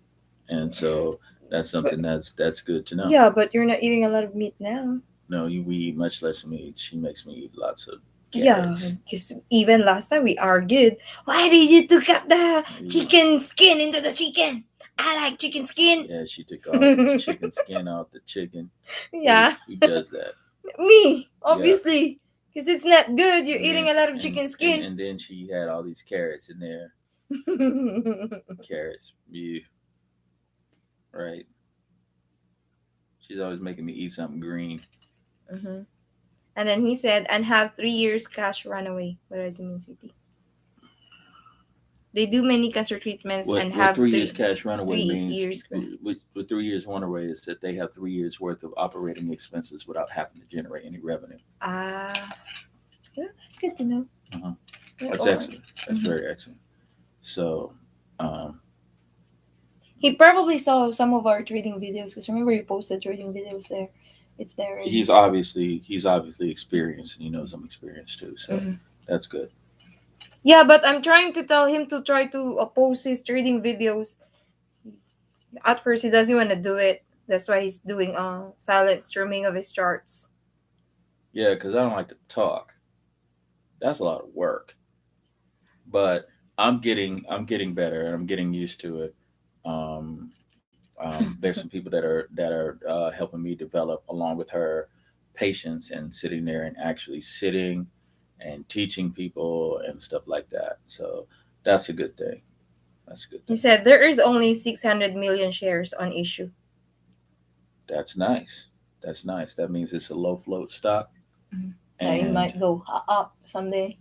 and so that's But something that's good to know. yeah, but you're not eating a lot of meat now. No, we eat much less meat. She makes me eat lots of Yeah, carrots. because even last time we argued, why did you took up the We, chicken skin into the chicken? I like chicken skin. yeah, she took all the chicken skin off the chicken. Yeah, Who does that? me, Yeah, obviously, because it's not good. You're and eating then a lot of and chicken and skin. and then she had all these carrots in there. Carrots, beef, right? She's always making me eat something green. Mhm. And then he said, and have 3 years cash runaway. What does it mean, City? They do many cancer treatments and What have 3 years three cash runaway three means? years. What 3 years runaway is that they have 3 years worth of operating expenses without having to generate any revenue. Ah, yeah, that's good to know. Uh-huh. Yeah, That's or excellent. That's very excellent. So, um, He probably saw some of our trading videos because remember you posted trading videos there. It's there already. He's obviously experienced, and he knows I'm experienced too. So Mhm. that's good. Yeah, but I'm trying to tell him to try to post his trading videos. At first, he doesn't want to do it. That's why he's doing silent streaming of his charts. Yeah, because I don't like to talk. That's a lot of work. But I'm getting better, and I'm getting used to it. Um, there's some people that are helping me develop along with her patience and sitting there and actually sitting and teaching people and stuff like that. So that's a good thing. That's a good He thing. said there is only 600 million shares on issue. That's nice. That's nice. That means it's a low float stock. Mhm. It And might go up someday.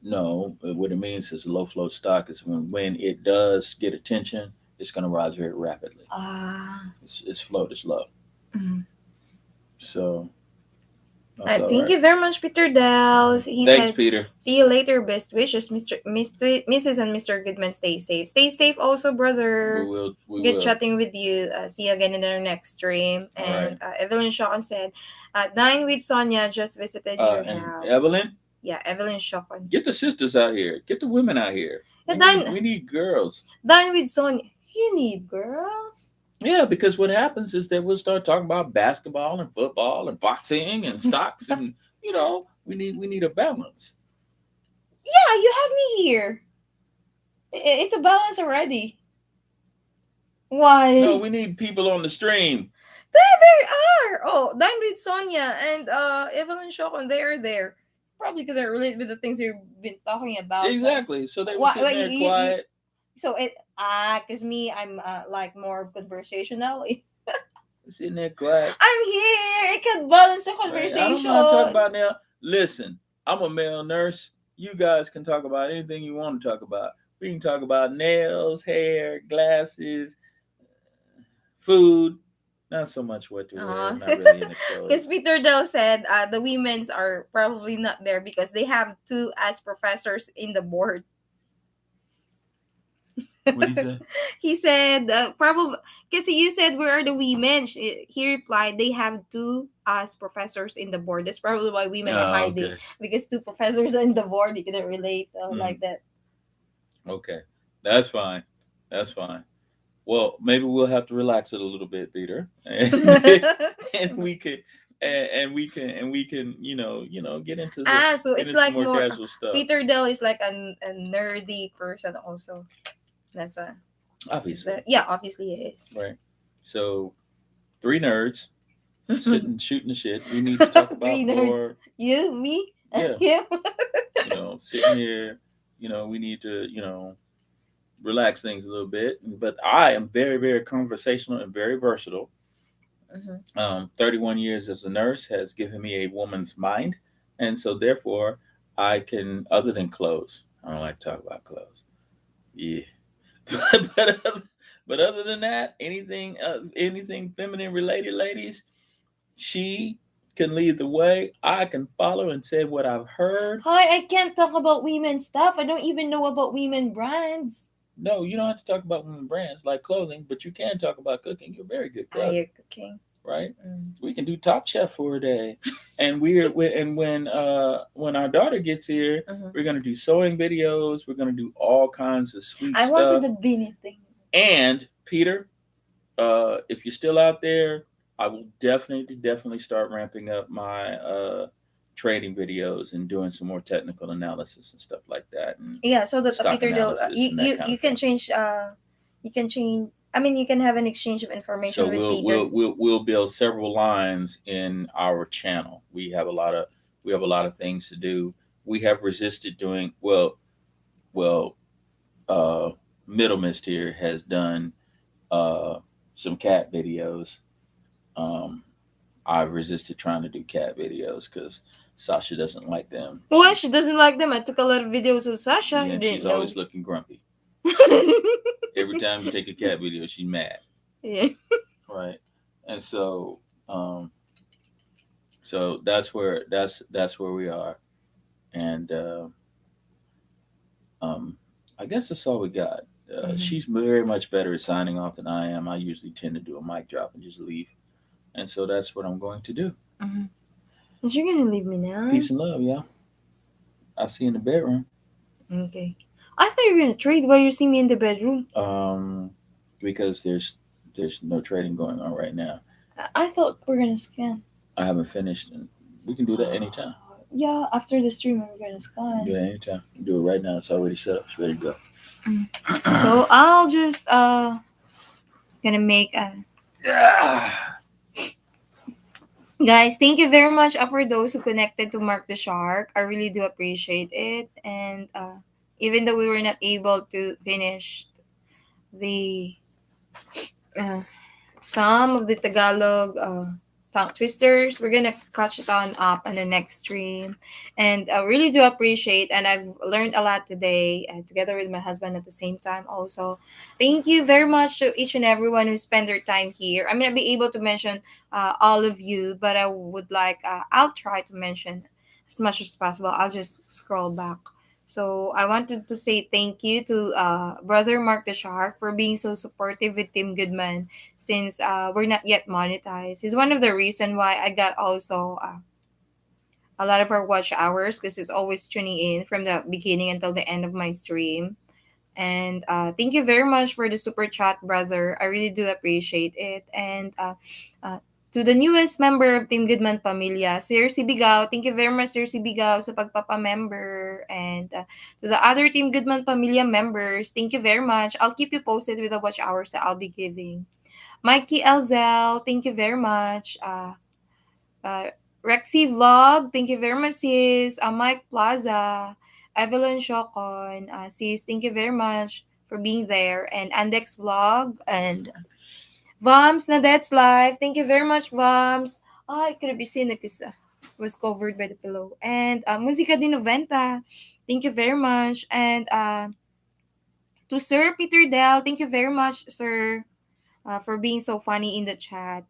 no, what it means is a low float stock is when it does get attention, it's going to rise very rapidly. Ah. Its float is low. Mhm. So that's all Thank right. you very much, Peter Dell. He Thanks, said, Peter. "See you later. Best wishes, Mrs. and Mr. Goodman. Stay safe. Stay safe, also, We brother. will. We Good will. chatting with you. See you again in our next stream." All right. And Evelyn Shokon said, "Dying with Sonia. Just visited your And house." Evelyn, Yeah, Evelyn Shokon. get the sisters out here. Get the women out here. Yeah, We need. We need girls. dine with Sonia. You need girls. Yeah, because what happens is that we'll start talking about basketball and football and boxing and stocks, and we need a balance. Yeah, you have me here. It's a balance already. No, Why? we need people on the stream. There are. Oh, Dine with Sonia and Evelyn Shokon, they are there. Probably because I relate with the things you've been talking about. Like, Exactly. So they were what? sitting What there quiet. so it cause me, I'm like more conversational. Sitting there quiet. I'm here. It can balance the Right. I don't mind talking conversation. about now. Listen, I'm a male nurse. You guys can talk about anything you want to talk about. We can talk about nails, hair, glasses, food. Not so much what to wear. I'm not really into Because clothes. Peter Dell said the women's are probably not there because they have two as professors in the board. What do you say? He said, probably, because you said, where are the women? He replied, they have two as professors in the board. That's probably why women are Oh, hiding. okay. Because two professors are in the board, you couldn't relate Mm, like that. okay. That's fine. That's fine. Well, maybe we'll have to relax it a little bit, Peter, and and we could and we can get into So get it's into some like more more, casual stuff. Peter Dell is like a nerdy person also. That's why. Obviously, Yeah, obviously it is. right? So three nerds sitting shooting the shit. We need to talk Three about nerds. more. You, me, and Yeah, him. sitting here. We need to relax things a little bit. But I am very very conversational and very versatile. Mhm. 31 years as a nurse has given me a woman's mind, and so therefore I can, other than clothes, I don't like to talk about clothes. Yeah, but other than that, anything feminine related, ladies, she can lead the way. I can follow and say what I've heard. Hi, I can't talk about women stuff. I don't even know about women brands. No, you don't have to talk about women brands like clothing, but you can talk about cooking. You're a very good Ah, cook, you're cooking. right? Mm. We can do Top Chef for a day, and when our daughter gets here, Mhm. we're gonna do sewing videos. We're gonna do all kinds of sweet I wanted stuff. the beanie thing. And Peter, if you're still out there, I will definitely start ramping up my trading videos and doing some more technical analysis and stuff like that, and Yeah, so that stock Peter Dell, analysis and that kind you of can thing. change. You can change. I mean, you can have an exchange of So information with we'll Peter. we'll we'll we'll build several lines in our channel. We have a lot of things to do. We have resisted doing well. Uh, Middle Mist here has done uh, some cat videos. Um, I've resisted trying to do cat videos because Sasha doesn't like them. Well, she doesn't like them. I took a lot of videos of Sasha. Yeah, You and she's didn't know. always looking grumpy. Every time you take a cat video, she's mad, Yeah. right? And um, so that's where we are, and I guess that's all we got. Mm-hmm. She's very much better at signing off than I am. I usually tend to do a mic drop and just leave, and so that's what I'm going to do. Mm-hmm. And you're gonna leave me now? Peace and love, y'all. I'll see you in the bedroom. Okay. I thought you were gonna trade while you see me in the bedroom. Um, because there's no trading going on right now. I thought we're gonna scan. I haven't finished, and we can do that anytime. Yeah, after the stream we're gonna We can do scan. it anytime. We can do it right now. It's already set up. It's ready to go. Mm. So I'll just gonna make a Yeah. guys. Thank you very much for those who connected to Mark the Shark. I really do appreciate it, and even though we were not able to finish the uh, some of the Tagalog tongue twisters. We're gonna catch it on the next stream, and I really do appreciate. And I've learned a lot today, together with my husband at the same time. Also, thank you very much to each and everyone who spent their time here. I'm gonna be able to mention all of you, but I would like I'll try to mention as much as possible. I'll just scroll back. So I wanted to say thank you to brother Mark the Shark for being so supportive with Team Goodman since we're not yet monetized. It's one of the reason why I got also a lot of our watch hours because it's always tuning in from the beginning until the end of my stream. And thank you very much for the super chat, brother. I really do appreciate it. And to the newest member of Team Goodman Pamilya, Sir Sibigaw. Thank you very much, Sir Sibigaw, sa pagpapamember. And to the other Team Goodman Pamilya members, thank you very much. I'll keep you posted with the watch hours that I'll be giving. Mikey Elzel, thank you very much. Uh, Rexy Vlog, thank you very much, sis. Mike Plaza, Evelyn Shokon, sis, thank you very much for being there. And Andex Vlog, and Vams na that's live. Thank you very much, Vams. I could be seen because was covered by the pillow. And Musica di Noventa, thank you very much. And to Sir Peter Dell, thank you very much, sir, for being so funny in the chat.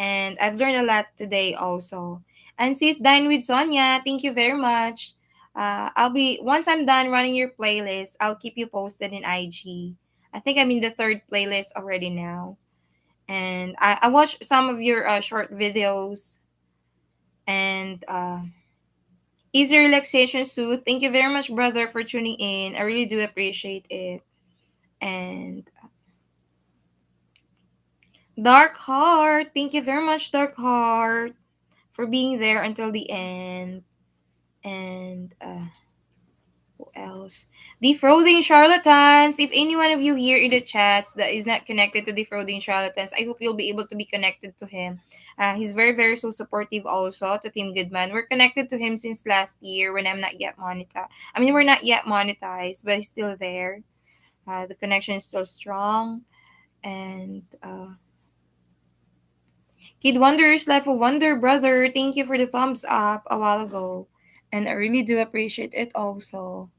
And I've learned a lot today also. And sis Dine with Sonia, thank you very much. I'll be once I'm done running your playlist, I'll keep you posted in IG. I think I'm in the third playlist already now. And I watched some of your short videos and easy relaxation soothe. Thank you very much, brother, for tuning in. I really do appreciate it. And Dark Heart, thank you very much, Dark Heart, for being there until the end. And who else? Defrauding Charlatans. If any one of you here in the chats that is not connected to Defrauding Charlatans, I hope you'll be able to be connected to him. He's very, very so supportive also to Team Goodman. We're connected to him since last year when I'm not yet monetized. I mean, we're not yet monetized, but he's still there. The connection is still strong. And Kid Wonder's Life of Wonder, brother. Thank you for the thumbs up a while ago. And I really do appreciate it also.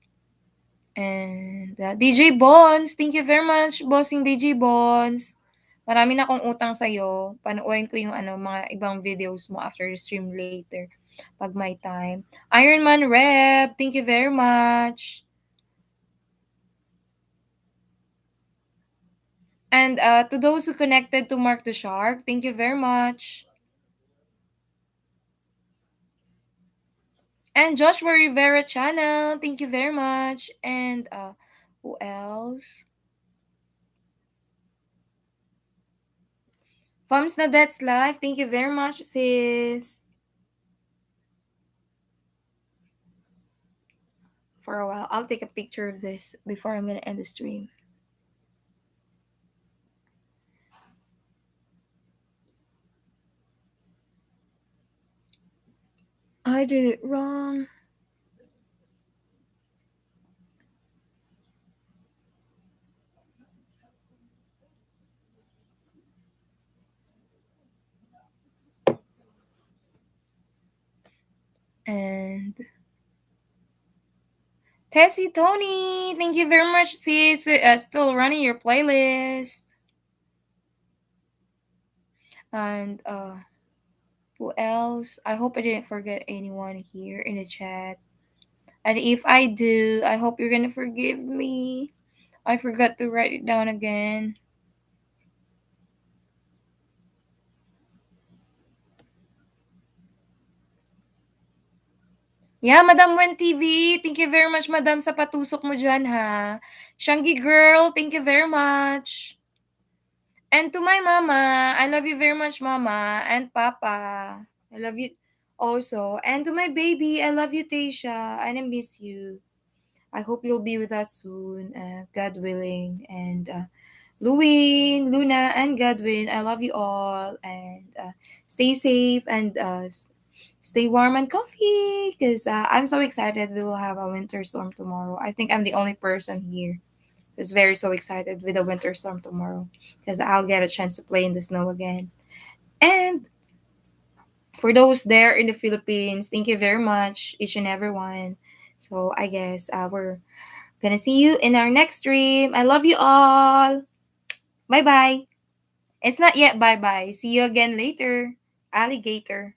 And DJ Bonds, thank you very much, bossing DJ Bonds. Marami na akong utang sa'yo. Panoorin ko yung mga ibang videos mo after the stream later. Pag may time. Iron Man Rep, thank you very much. And to those who connected to Mark the Shark, thank you very much. And Joshua Rivera channel, thank you very much. And who else? Fams na that's live, thank you very much, sis. For a while, I'll take a picture of this before I'm gonna end the stream. I did it wrong. And Tessie Tony, thank you very much, sis. Still running your playlist. And who else? I hope I didn't forget anyone here in the chat. And if I do, I hope you're gonna forgive me. I forgot to write it down again. Yeah, Madam Wen TV. Thank you very much, Madam, sa patusok mo dyan, ha. Shangi girl, thank you very much. And to my mama, I love you very much, mama. And papa, I love you also. And to my baby, I love you, Tasha. And I miss you. I hope you'll be with us soon, God willing. And Luwin, Luna, and Godwin, I love you all. And stay safe and stay warm and comfy because I'm so excited we will have a winter storm tomorrow. I think I'm the only person here who's very so excited with the winter storm tomorrow because I'll get a chance to play in the snow again. And for those there in the Philippines, thank you very much, each and every one. So I guess we're gonna see you in our next stream. I love you all. Bye bye. It's not yet bye bye. See you again later. Alligator.